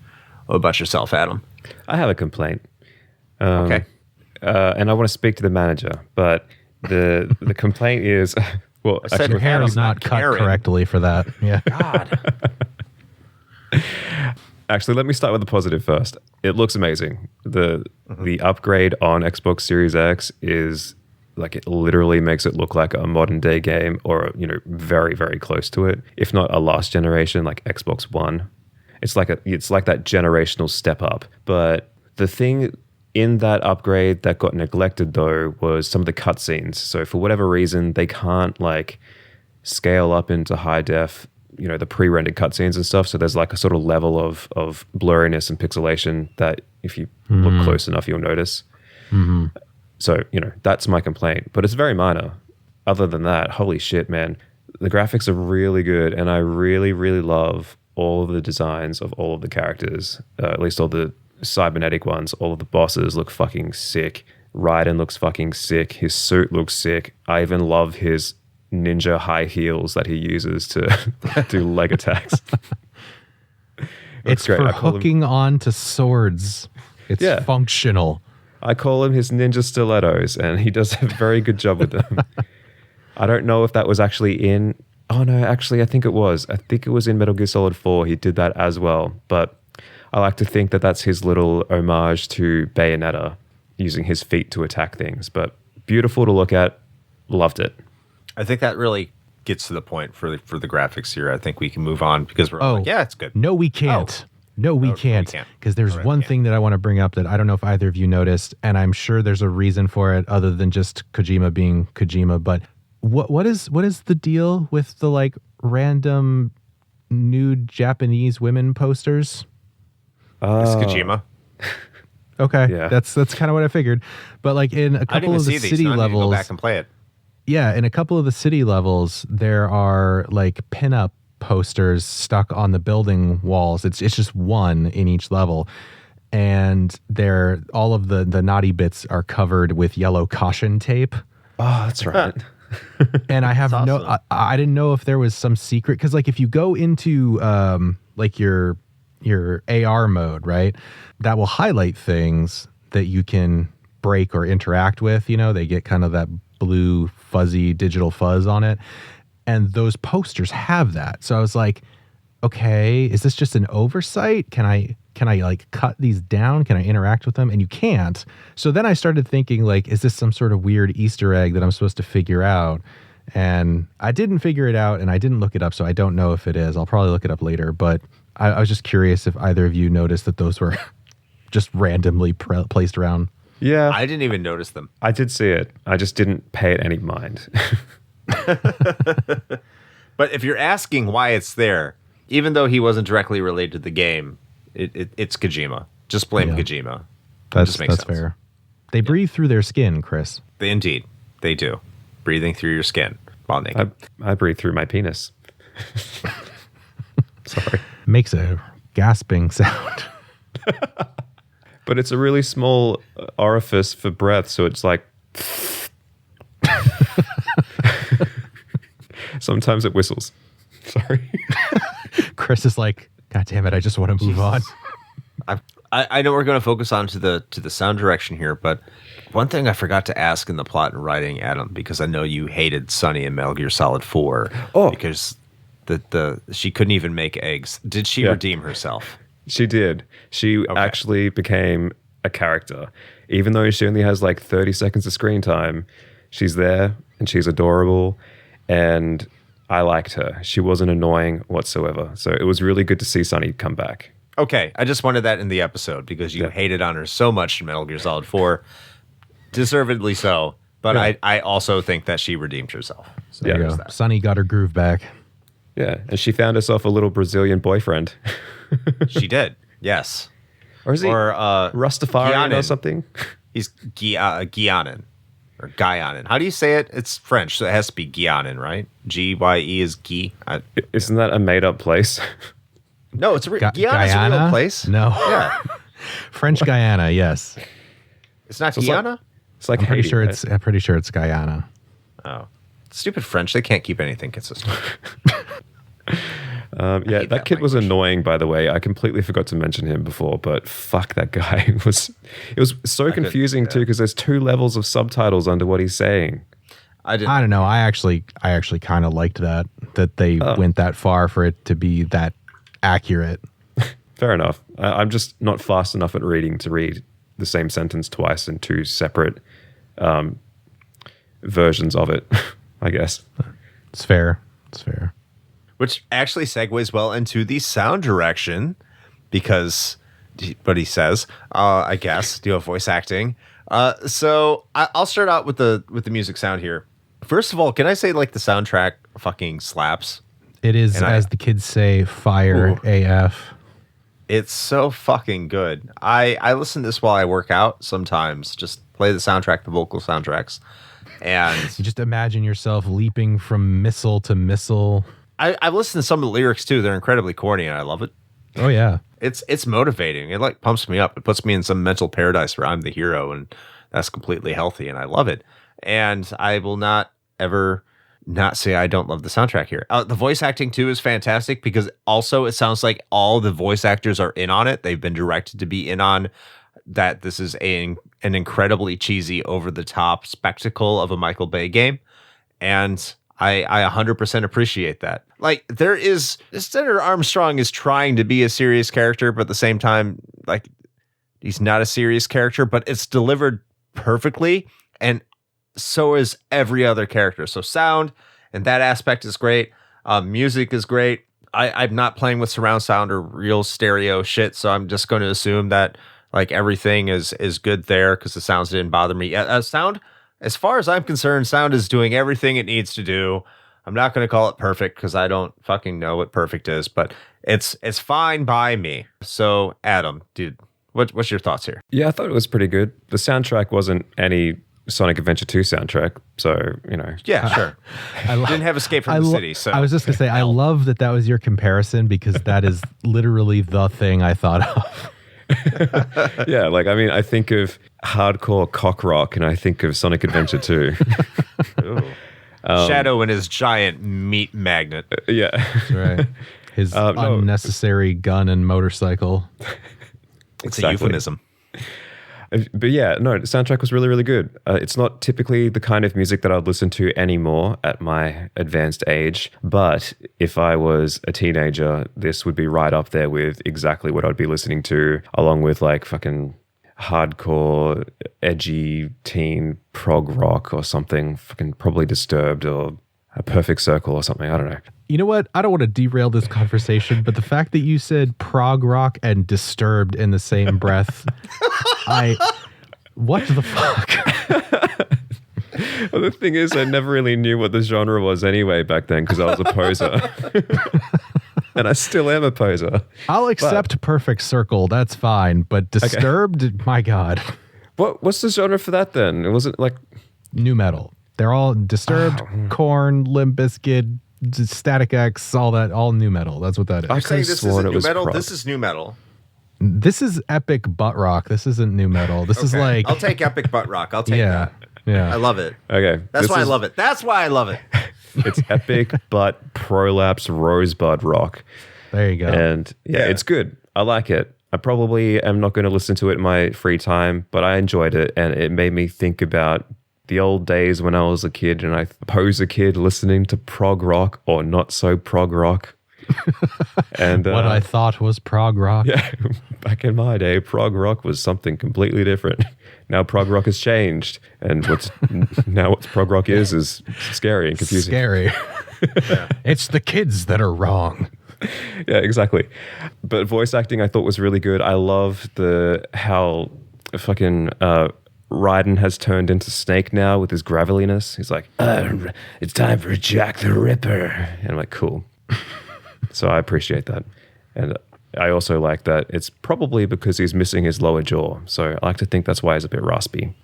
What about yourself, Adam? I have a complaint. Okay. And I want to speak to the manager, but the complaint is, well, I said your hair is not cut correctly for that. Yeah. God. Actually, let me start with the positive first. It looks amazing. The upgrade on Xbox Series X is like, it literally makes it look like a modern day game, or very, very close to it, if not a last generation like Xbox One. It's like that generational step up. But the thing in that upgrade that got neglected, though, was some of the cutscenes. So for whatever reason, they can't like scale up into high def, the pre-rendered cutscenes and stuff. So there's like a sort of level of blurriness and pixelation that if you look close enough, you'll notice. Mm-hmm. So, that's my complaint. But it's very minor. Other than that, holy shit, man. The graphics are really good, and I really, really love all of the designs of all of the characters, at least all the cybernetic ones. All of the bosses look fucking sick. Raiden looks fucking sick. His suit looks sick. I even love his ninja high heels that he uses to do leg attacks. It's great. For hooking on to swords. It's functional. I call him his ninja stilettos, and he does a very good job with them. I don't know if that was actually in... Oh, no, actually, I think it was. I think it was in Metal Gear Solid 4. He did that as well. But I like to think that that's his little homage to Bayonetta, using his feet to attack things. But beautiful to look at. Loved it. I think that really gets to the point for the graphics here. I think we can move on because we're like, yeah, it's good. No, we can't. No, we can't. Because there's one thing that I want to bring up that I don't know if either of you noticed, and I'm sure there's a reason for it other than just Kojima being Kojima, but... What is the deal with the like random nude Japanese women posters? It's Kojima. Okay, yeah. That's kind of what I figured. But like in a couple of the city levels, go back and play it. Yeah, in a couple of the city levels, there are like pinup posters stuck on the building walls. It's just one in each level, and all of the naughty bits are covered with yellow caution tape. Oh, that's right. And I have awesome. I didn't know if there was some secret, because like if you go into like your AR mode, right, that will highlight things that you can break or interact with. They get kind of that blue fuzzy digital fuzz on it, and those posters have that. So I was like, okay, is this just an oversight? Can I like cut these down? Can I interact with them? And you can't. So then I started thinking, like, is this some sort of weird Easter egg that I'm supposed to figure out? And I didn't figure it out, and I didn't look it up, so I don't know if it is. I'll probably look it up later. But I was just curious if either of you noticed that those were just randomly placed around. Yeah. I didn't even notice them. I did see it. I just didn't pay it any mind. But if you're asking why it's there, even though he wasn't directly related to the game, it's Kojima. Just blame Kojima. That's fair. They breathe through their skin, Chris. Indeed, they do. Breathing through your skin while naked. I breathe through my penis. Sorry. Makes a gasping sound. But it's a really small orifice for breath, so it's like... Sometimes it whistles. Sorry. Chris is like, God damn it, I just want to move on. I know we're going to focus on to the sound direction here, but one thing I forgot to ask in the plot and writing, Adam, because I know you hated Sunny in Metal Gear Solid 4 because she couldn't even make eggs. Did she redeem herself? She did. She actually became a character. Even though she only has like 30 seconds of screen time, she's there and she's adorable. And I liked her. She wasn't annoying whatsoever. So it was really good to see Sunny come back. Okay, I just wanted that in the episode because you hated on her so much in Metal Gear Solid 4. Deservedly so. But I also think that she redeemed herself. So There you go. Sunny got her groove back. Yeah, and she found herself a little Brazilian boyfriend. She did, yes. Or is he Rastafarian or something? He's Guianan. Or Guyanan. How do you say it? It's French, so it has to be Guianan, right? G-Y-E is Guy. Isn't that a made-up place? No, it's Guyana's a real place. No. Yeah. French Guyana, yes. It's not Guyana? It's like I'm pretty Haiti, sure right? I'm pretty sure it's Guyana. Oh. Stupid French, they can't keep anything consistent. That kid was annoying, by the way. I completely forgot to mention him before, but fuck that guy. It was so confusing too, because there's 2 levels of subtitles under what he's saying. I don't know. I actually kind of liked that they went that far for it to be that accurate. Fair enough. I'm just not fast enough at reading to read the same sentence twice in 2 separate versions of it, I guess. It's fair. It's fair. Which actually segues well into the sound direction, because what he says, I guess, do a voice acting. So I'll start out with the music sound here. First of all, can I say like the soundtrack fucking slaps? It is, as the kids say, fire AF. It's so fucking good. I listen to this while I work out sometimes. Just play the soundtrack, the vocal soundtracks. And you just imagine yourself leaping from missile to missile. I've listened to some of the lyrics too. They're incredibly corny and I love it. Oh yeah. It's motivating. It like pumps me up. It puts me in some mental paradise where I'm the hero and that's completely healthy and I love it. And I will not ever not say I don't love the soundtrack here. The voice acting too is fantastic because also it sounds like all the voice actors are in on it. They've been directed to be in on that. This is an incredibly cheesy, over the top spectacle of a Michael Bay game. And I 100% appreciate that. Like Senator Armstrong is trying to be a serious character, but at the same time, like he's not a serious character, but it's delivered perfectly. And so is every other character. So sound and that aspect is great. Music is great. I'm not playing with surround sound or real stereo shit, so I'm just going to assume that like everything is good there because the sounds didn't bother me. Sound, as far as I'm concerned, sound is doing everything it needs to do. I'm not going to call it perfect because I don't fucking know what perfect is, but it's fine by me. So Adam, dude, what's your thoughts here? Yeah, I thought it was pretty good. The soundtrack wasn't any Sonic Adventure 2 soundtrack, so Yeah, sure. Didn't have Escape from the City. So I was just gonna say, I love that was your comparison because that is literally the thing I thought of. Yeah, like I mean, I think of hardcore cock rock, and I think of Sonic Adventure 2. Shadow and his giant meat magnet. Yeah, that's right. His unnecessary gun and motorcycle. It's a euphemism. But yeah, no, the soundtrack was really, really good. It's not typically the kind of music that I'd listen to anymore at my advanced age. But if I was a teenager, this would be right up there with exactly what I'd be listening to, along with like fucking hardcore, edgy teen prog rock or something, fucking probably Disturbed or A Perfect Circle or something. I don't know. You know what? I don't want to derail this conversation, but the fact that you said prog rock and Disturbed in the same breath, what the fuck? Well, the thing is, I never really knew what the genre was anyway back then because I was a poser. And I still am a poser. I'll accept Perfect Circle. That's fine. But Disturbed, my God. What's the genre for that then? It wasn't like new metal. They're all Disturbed, Korn, Limp Bizkit, Static X, all new metal. That's what that is. You're saying this isn't new metal? This is new metal. This is epic butt rock. This isn't new metal. This is like... I'll take epic butt rock. I'll take that. Yeah. I love it. Okay. That's why I love it. That's why I love it. It's epic butt prolapse rosebud rock. There you go. And it's good. I like it. I probably am not going to listen to it in my free time, but I enjoyed it. And it made me think about the old days when I was a kid and I was a kid listening to prog rock or not so prog rock. And what I thought was prog rock. yeah, back in my day, prog rock was something completely different. Now prog rock has changed, and what prog rock is scary and confusing. Scary. It's the kids that are wrong. Yeah, exactly. But voice acting I thought was really good. I love how fucking Raiden has turned into Snake now with his graveliness. He's like, it's time for Jack the Ripper. And I'm like, cool. So I appreciate that. And I also like that it's probably because he's missing his lower jaw. So I like to think that's why he's a bit raspy.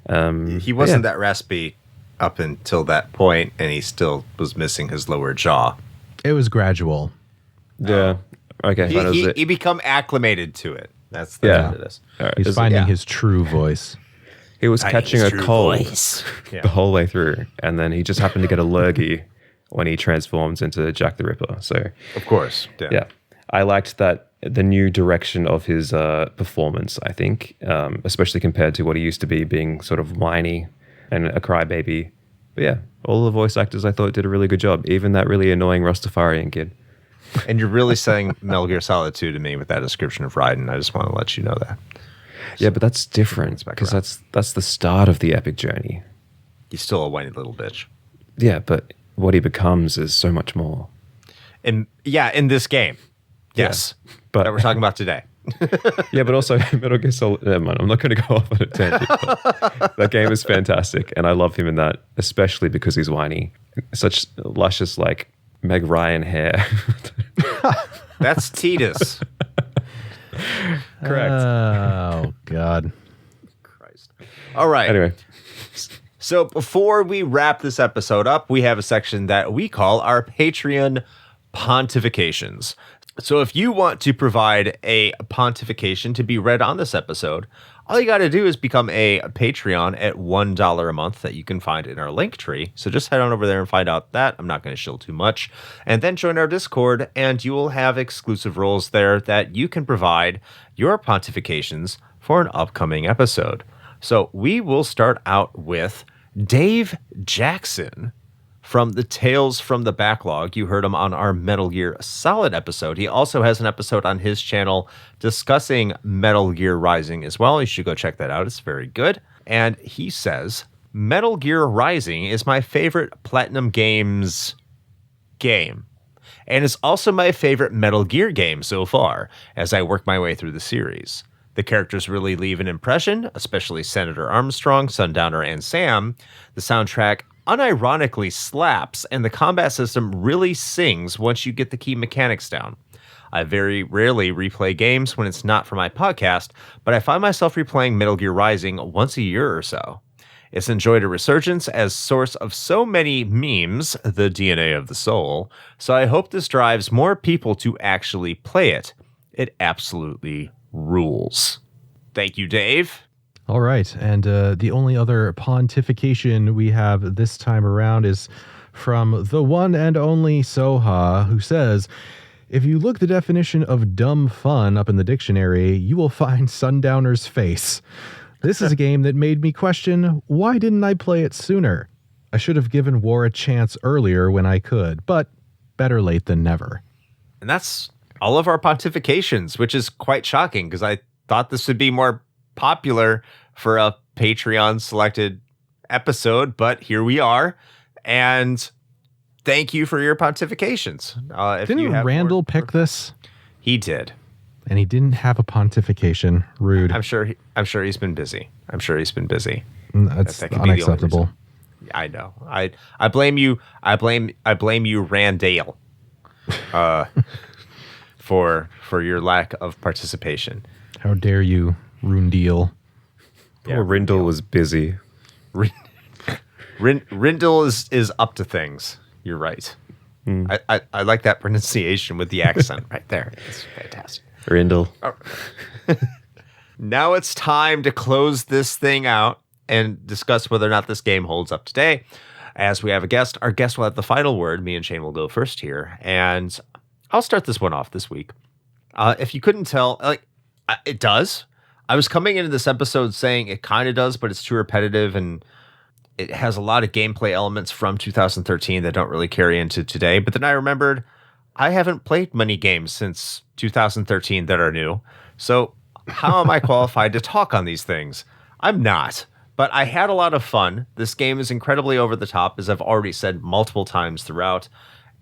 He wasn't that raspy up until that point, and he still was missing his lower jaw. It was gradual. Yeah. Okay. He become acclimated to it. That's what it is. All right. He's finding his true voice. He was catching a cold Yeah. the whole way through, and then he just happened to get a lurgy when he transforms into Jack the Ripper. So, of course, yeah. I liked that the new direction of his performance. I think, especially compared to what he used to be, being sort of whiny and a crybaby. But yeah, all the voice actors I thought did a really good job. Even that really annoying Rastafarian kid. And you're really saying Metal Gear Solid 2 to me with that description of Raiden. I just want to let you know that. Yeah, but that's different because that's the start of the epic journey. He's still a whiny little bitch. Yeah, but what he becomes is so much more. In this game. Yes. Yeah, but that we're talking about today. Yeah, but also Metal Gear Solid. Never mind, I'm not going to go off on a tangent. That game is fantastic, and I love him in that, especially because he's whiny. Such luscious, like Meg Ryan hair. That's Titus. Correct. Oh, God. Christ. All right. Anyway. So before we wrap this episode up, we have a section that we call our Patreon pontifications. So if you want to provide a pontification to be read on this episode, all you got to do is become a Patreon at $1 a month that you can find in our link tree. So just head on over there and find out that. I'm not going to shill too much. And then join our Discord, and you will have exclusive roles there that you can provide your pontifications for an upcoming episode. So we will start out with Dave Jackson from the Tales from the Backlog. You heard him on our Metal Gear Solid episode. He also has an episode on his channel discussing Metal Gear Rising as well. You should go check that out. It's very good. And he says, Metal Gear Rising is my favorite PlatinumGames game, and it's also my favorite Metal Gear game so far as I work my way through the series. The characters really leave an impression, especially Senator Armstrong, Sundowner, and Sam. The soundtrack unironically slaps, and the combat system really sings once you get the key mechanics down. I very rarely replay games when it's not for my podcast, but I find myself replaying Metal Gear Rising once a year or so. It's enjoyed a resurgence as source of so many memes, the DNA of the soul, so I hope this drives more people to actually play it. It absolutely rules. Thank you, Dave. All right. And the only other pontification we have this time around is from the one and only Soha, who says, if you look the definition of dumb fun up in the dictionary, you will find Sundowner's face. This is a game that made me question, why didn't I play it sooner? I should have given War a chance earlier when I could, but better late than never. And that's all of our pontifications, which is quite shocking because I thought this would be more popular for a Patreon selected episode, but here we are. And thank you for your pontifications. Didn't Randall pick this? He did. And he didn't have a pontification. Rude. I'm sure he's been busy. That's unacceptable. I know. I blame you. I blame you, Randall, for your lack of participation. How dare you, Rundeel? Poor Randall was busy. Rindle is up to things. You're right. I like that pronunciation with the accent right there. It's fantastic. Randall. Now it's time to close this thing out and discuss whether or not this game holds up today. As we have a guest, our guest will have the final word. Me and Shane will go first here. And I'll start this one off this week. If you couldn't tell, it does. I was coming into this episode saying it kind of does, but it's too repetitive and it has a lot of gameplay elements from 2013 that don't really carry into today. But then I remembered I haven't played many games since 2013 that are new. So how am I qualified to talk on these things? I'm not. But I had a lot of fun. This game is incredibly over the top, as I've already said multiple times throughout.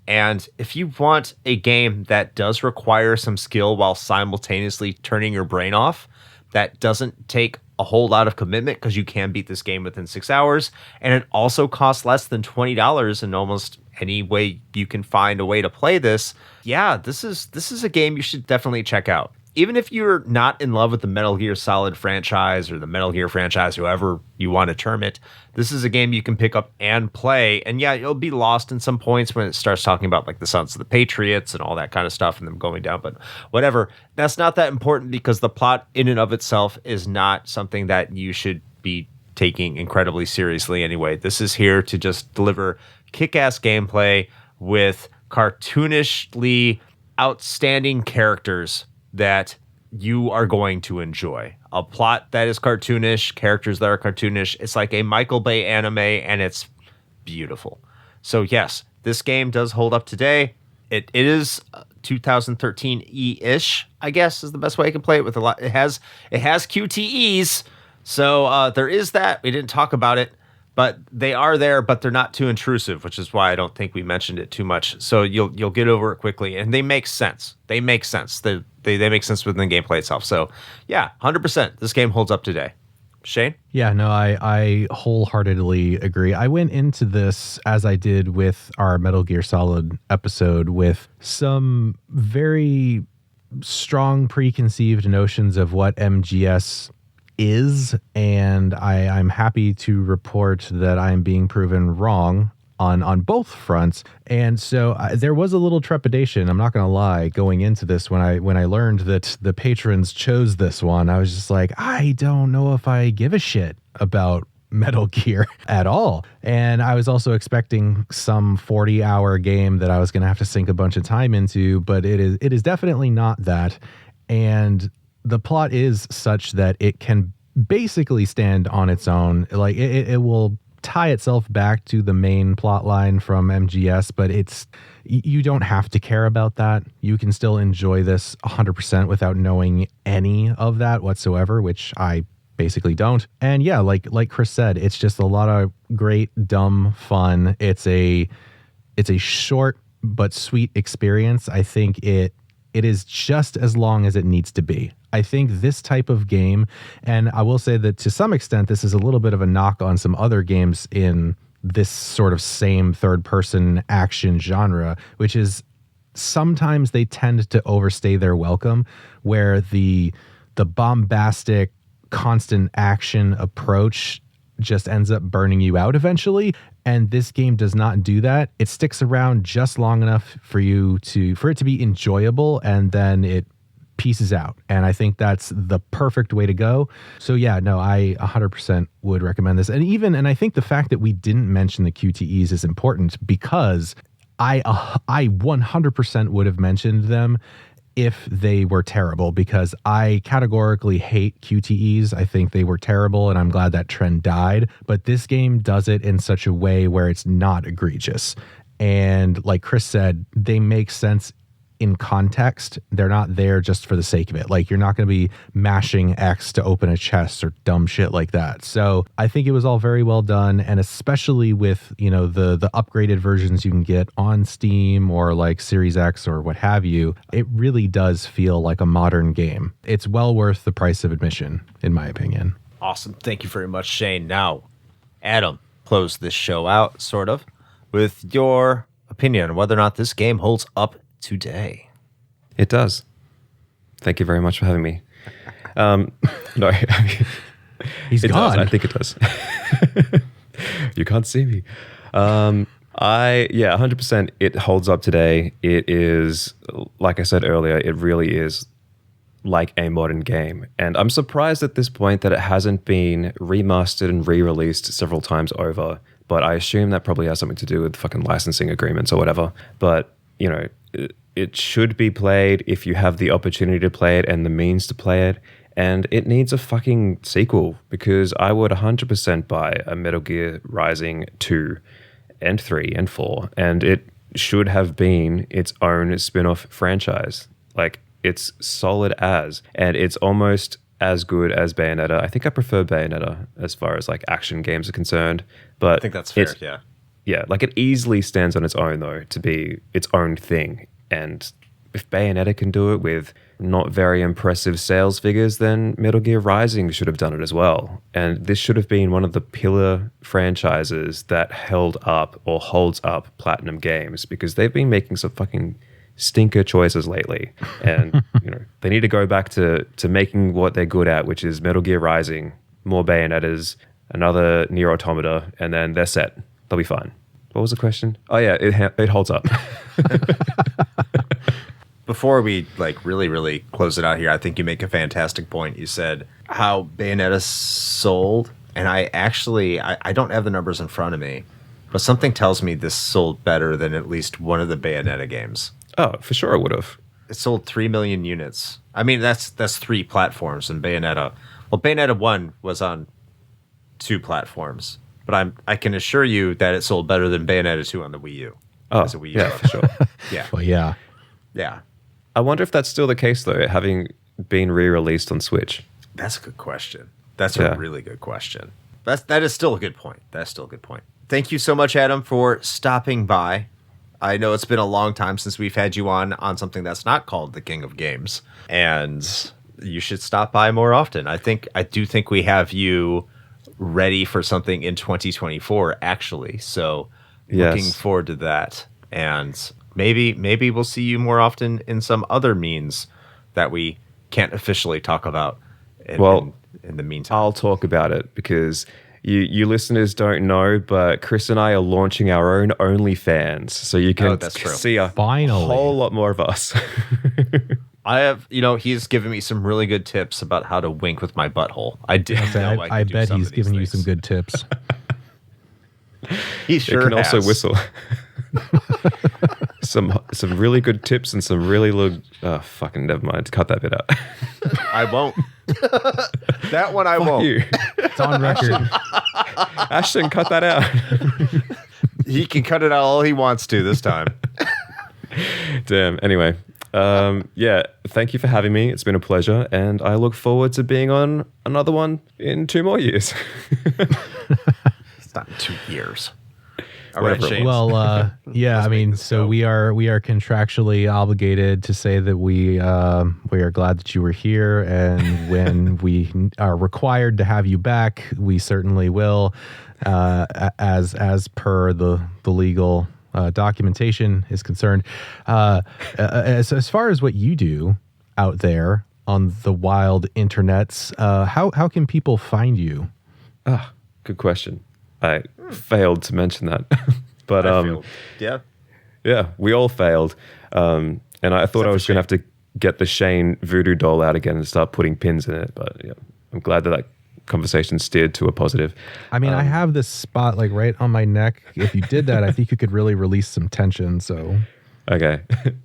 And if you want a game that does require some skill while simultaneously turning your brain off, that doesn't take a whole lot of commitment because you can beat this game within 6 hours, and it also costs less than $20 in almost any way you can find a way to play this. Yeah, this is a game you should definitely check out. Even if you're not in love with the Metal Gear Solid franchise or the Metal Gear franchise, however you want to term it, this is a game you can pick up and play. And yeah, you'll be lost in some points when it starts talking about like the Sons of the Patriots and all that kind of stuff and them going down. But whatever, that's not that important because the plot in and of itself is not something that you should be taking incredibly seriously anyway. This is here to just deliver kick-ass gameplay with cartoonishly outstanding characters that you are going to enjoy. A plot that is cartoonish, characters that are cartoonish. It's like a Michael Bay anime, and it's beautiful. So yes, this game does hold up today. It is 2013-ish, I guess, is the best way I can play it with a lot. It has QTEs, so there is that. We didn't talk about it, but they are there, but they're not too intrusive, which is why I don't think we mentioned it too much. So you'll get over it quickly, and they make sense. They make sense. They make sense within the gameplay itself. So yeah, 100%. This game holds up today. Shane? Yeah, no, I wholeheartedly agree. I went into this as I did with our Metal Gear Solid episode with some very strong preconceived notions of what MGS is, and I'm happy to report that I'm being proven wrong on both fronts. And so there was a little trepidation, I'm not going to lie, going into this when I learned that the patrons chose this one. I was just like, I don't know if I give a shit about Metal Gear at all. And I was also expecting some 40-hour game that I was going to have to sink a bunch of time into, but it is definitely not that. And the plot is such that it can basically stand on its own. Like it will tie itself back to the main plot line from MGS, but you don't have to care about that. You can still enjoy this 100% without knowing any of that whatsoever, which I basically don't. And yeah, like Chris said, it's just a lot of great dumb fun. It's a short but sweet experience. I think it is just as long as it needs to be. I think this type of game, and I will say that to some extent, this is a little bit of a knock on some other games in this sort of same third-person action genre, which is sometimes they tend to overstay their welcome, where the bombastic, constant action approach just ends up burning you out eventually. And this game does not do that. It sticks around just long enough for it to be enjoyable, and then it pieces out. And I think that's the perfect way to go. So yeah, no, I 100% would recommend this. And I think the fact that we didn't mention the QTEs is important, because I 100% would have mentioned them if they were terrible, because I categorically hate QTEs. I think they were terrible, and I'm glad that trend died. But this game does it in such a way where it's not egregious. And like Chris said, they make sense in context. They're not there just for the sake of it. Like, you're not going to be mashing X to open a chest or dumb shit like that. So I think it was all very well done. And especially with, the upgraded versions you can get on Steam or like Series X or what have you, it really does feel like a modern game. It's well worth the price of admission, in my opinion. Awesome. Thank you very much, Shane. Now, Adam, close this show out, sort of, with your opinion on whether or not this game holds up today. It does. Thank you very much for having me. No, I mean, He's it gone. does. I think it does. You can't see me. 100%. It holds up today. It is, like I said earlier, it really is like a modern game. And I'm surprised at this point that it hasn't been remastered and re-released several times over. But I assume that probably has something to do with fucking licensing agreements or whatever. But, it should be played if you have the opportunity to play it and the means to play it. And it needs a fucking sequel, because I would 100% buy a Metal Gear Rising 2 and 3 and 4. And should have been its own spin-off franchise. Like, it's solid as, and it's almost as good as Bayonetta. I think I prefer Bayonetta as far as like action games are concerned, but I think that's fair. Yeah. Yeah, like it easily stands on its own though to be its own thing. And if Bayonetta can do it with not very impressive sales figures, then Metal Gear Rising should have done it as well. And this should have been one of the pillar franchises that held up or holds up Platinum Games, because they've been making some fucking stinker choices lately. And they need to go back to making what they're good at, which is Metal Gear Rising, more Bayonettas, another Nier Automata, and then they're set. They'll be fine. What was the question? Oh yeah, it holds up. Before we like really close it out here, I think you make a fantastic point. You said how Bayonetta sold, and I don't have the numbers in front of me, but something tells me this sold better than at least one of the Bayonetta games. Oh, for sure it would have. It sold 3 million units. I mean, that's 3 platforms in Bayonetta. Well, Bayonetta 1 was on 2 platforms, but I can assure you that it sold better than Bayonetta 2 on the Wii U. Oh, as a Wii U yeah, for sure. Yeah. Well, yeah. Yeah. I wonder if that's still the case, though, having been re-released on Switch. That's a good question. That's a really good question. That is still a good point. That's still a good point. Thank you so much, Adam, for stopping by. I know it's been a long time since we've had you on something that's not called the King of Games, and you should stop by more often. I do think we have you ready for something in 2024, actually. So looking forward to that, and maybe we'll see you more often in some other means that we can't officially talk about. In the meantime, I'll talk about it because you listeners don't know, but Chris and I are launching our own OnlyFans, so you can see a whole lot more of us. I have, he's given me some really good tips about how to wink with my butthole. I bet he's given you some good tips. He sure can also whistle. some really good tips and some really fucking never mind. Cut that bit out. I won't. That one I won't. You. It's on record. Ashton, cut that out. He can cut it out all he wants to this time. Damn. Anyway, thank you for having me. It's been a pleasure, and I look forward to being on another one in 2 more years. It's not 2 years. All right, James. Well, I mean, so we are contractually obligated to say that we are glad that you were here, and when we are required to have you back, we certainly will, as per the legal documentation is concerned. As far as what you do out there on the wild internets, how can people find you? Good question. I failed to mention that, but yeah, we all failed, and I thought I was going to have to get the Shane voodoo doll out again and start putting pins in it, but yeah, I'm glad that conversation steered to a positive. I mean, I have this spot like right on my neck. If you did that, I think you could really release some tension. So okay,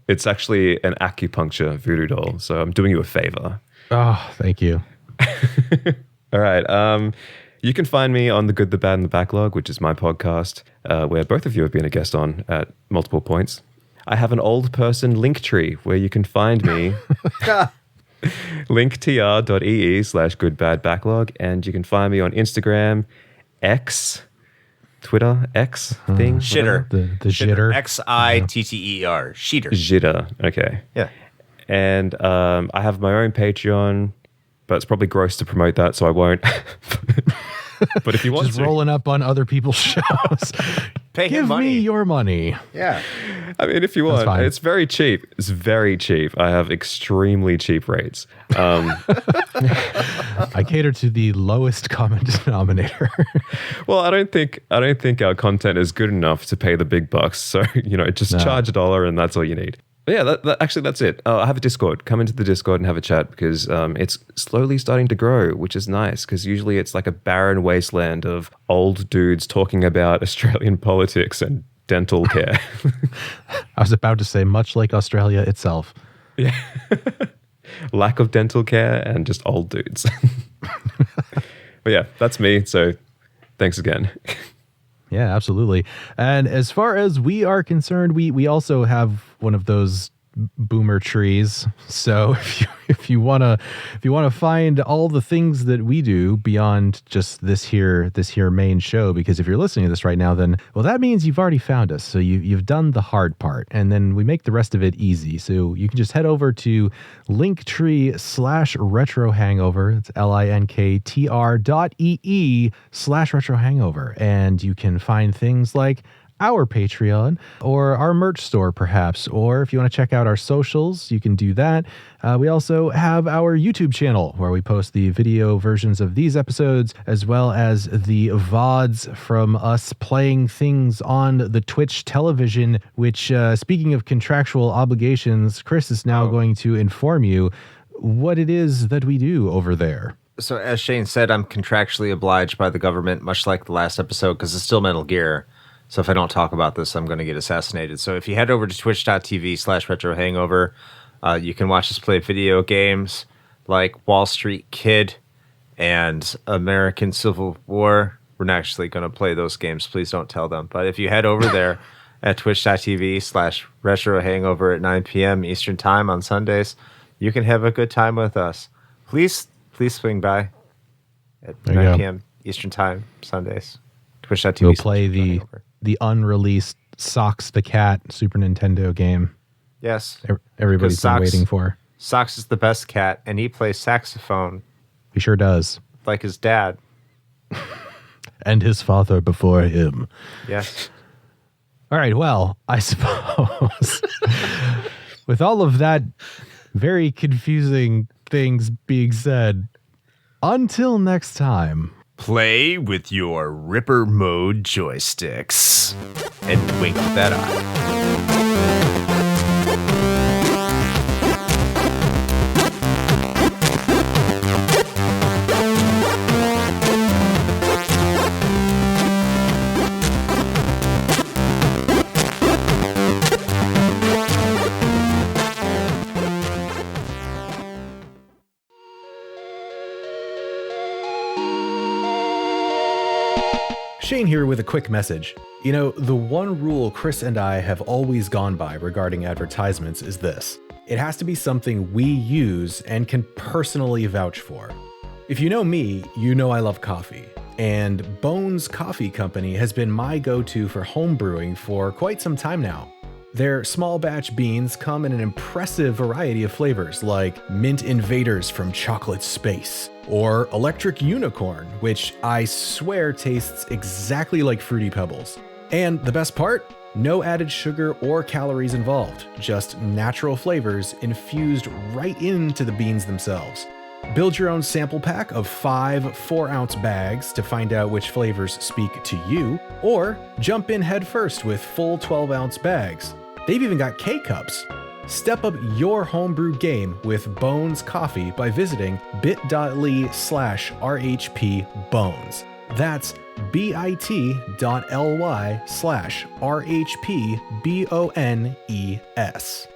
it's actually an acupuncture voodoo doll, so I'm doing you a favor. Oh, thank you. All right. You can find me on The Good, the Bad, and the Backlog, which is my podcast, where both of you have been a guest on at multiple points. I have an old person link tree where you can find me, linktr.ee/goodbadbacklog, and you can find me on Instagram, X, Twitter, X thing. Shitter. The Shitter. Xitter. Shitter. Shitter. Okay. Yeah. And I have my own Patreon, but it's probably gross to promote that, so I won't. But if you want just rolling up on other people's shows, give me your money. Yeah. I mean, if you want, it's very cheap. It's very cheap. I have extremely cheap rates. I cater to the lowest common denominator. Well, I don't think our content is good enough to pay the big bucks. So, just charge $1 and that's all you need. But yeah, that's it. I have a Discord. Come into the Discord and have a chat because it's slowly starting to grow, which is nice because usually it's like a barren wasteland of old dudes talking about Australian politics and dental care. I was about to say, much like Australia itself. Yeah. Lack of dental care and just old dudes. But yeah, that's me. So thanks again. Yeah, absolutely. And as far as we are concerned, we also have one of those boomer trees. So if you want to find all the things that we do beyond just this here main show, because if you're listening to this right now, then well, that means you've already found us. So you've done the hard part, and then we make the rest of it easy. So you can just head over to linktree/retrohangover. It's linktr.ee/retrohangover, and you can find things like our Patreon or our merch store, perhaps, or if you want to check out our socials, you can do that. We also have our YouTube channel where we post the video versions of these episodes, as well as the VODs from us playing things on the Twitch television, which, speaking of contractual obligations, Chris is now going to inform you what it is that we do over there. So as Shane said, I'm contractually obliged by the government, much like the last episode, because it's still Metal Gear. So if I don't talk about this, I'm going to get assassinated. So if you head over to twitch.tv/retrohangover, you can watch us play video games like Wall Street Kid and American Civil War. We're not actually going to play those games. Please don't tell them. But if you head over there at twitch.tv/retrohangover at 9 p.m. Eastern Time on Sundays, you can have a good time with us. Please swing by at 9 p.m. Eastern Time Sundays. Twitch.tv. We'll play the unreleased Socks the Cat Super Nintendo game. Yes. Everybody's been waiting for. Socks is the best cat, and he plays saxophone. He sure does. Like his dad. And his father before him. Yes. All right, well, I suppose with all of that very confusing things being said, until next time. Play with your Ripper mode joysticks and wink that eye. Shane here with a quick message. You know, the one rule Chris and I have always gone by regarding advertisements is this. It has to be something we use and can personally vouch for. If you know me, you know I love coffee. And Bones Coffee Company has been my go-to for home brewing for quite some time now. Their small batch beans come in an impressive variety of flavors like Mint Invaders from Chocolate Space, or Electric Unicorn, which I swear tastes exactly like Fruity Pebbles. And the best part? No added sugar or calories involved, just natural flavors infused right into the beans themselves. Build your own sample pack of 5 4-ounce bags to find out which flavors speak to you, or jump in head first with full 12-ounce bags. They've even got K-Cups. Step up your homebrew game with Bones Coffee by visiting bit.ly/RHPBones. That's bit.ly/RHPBONES.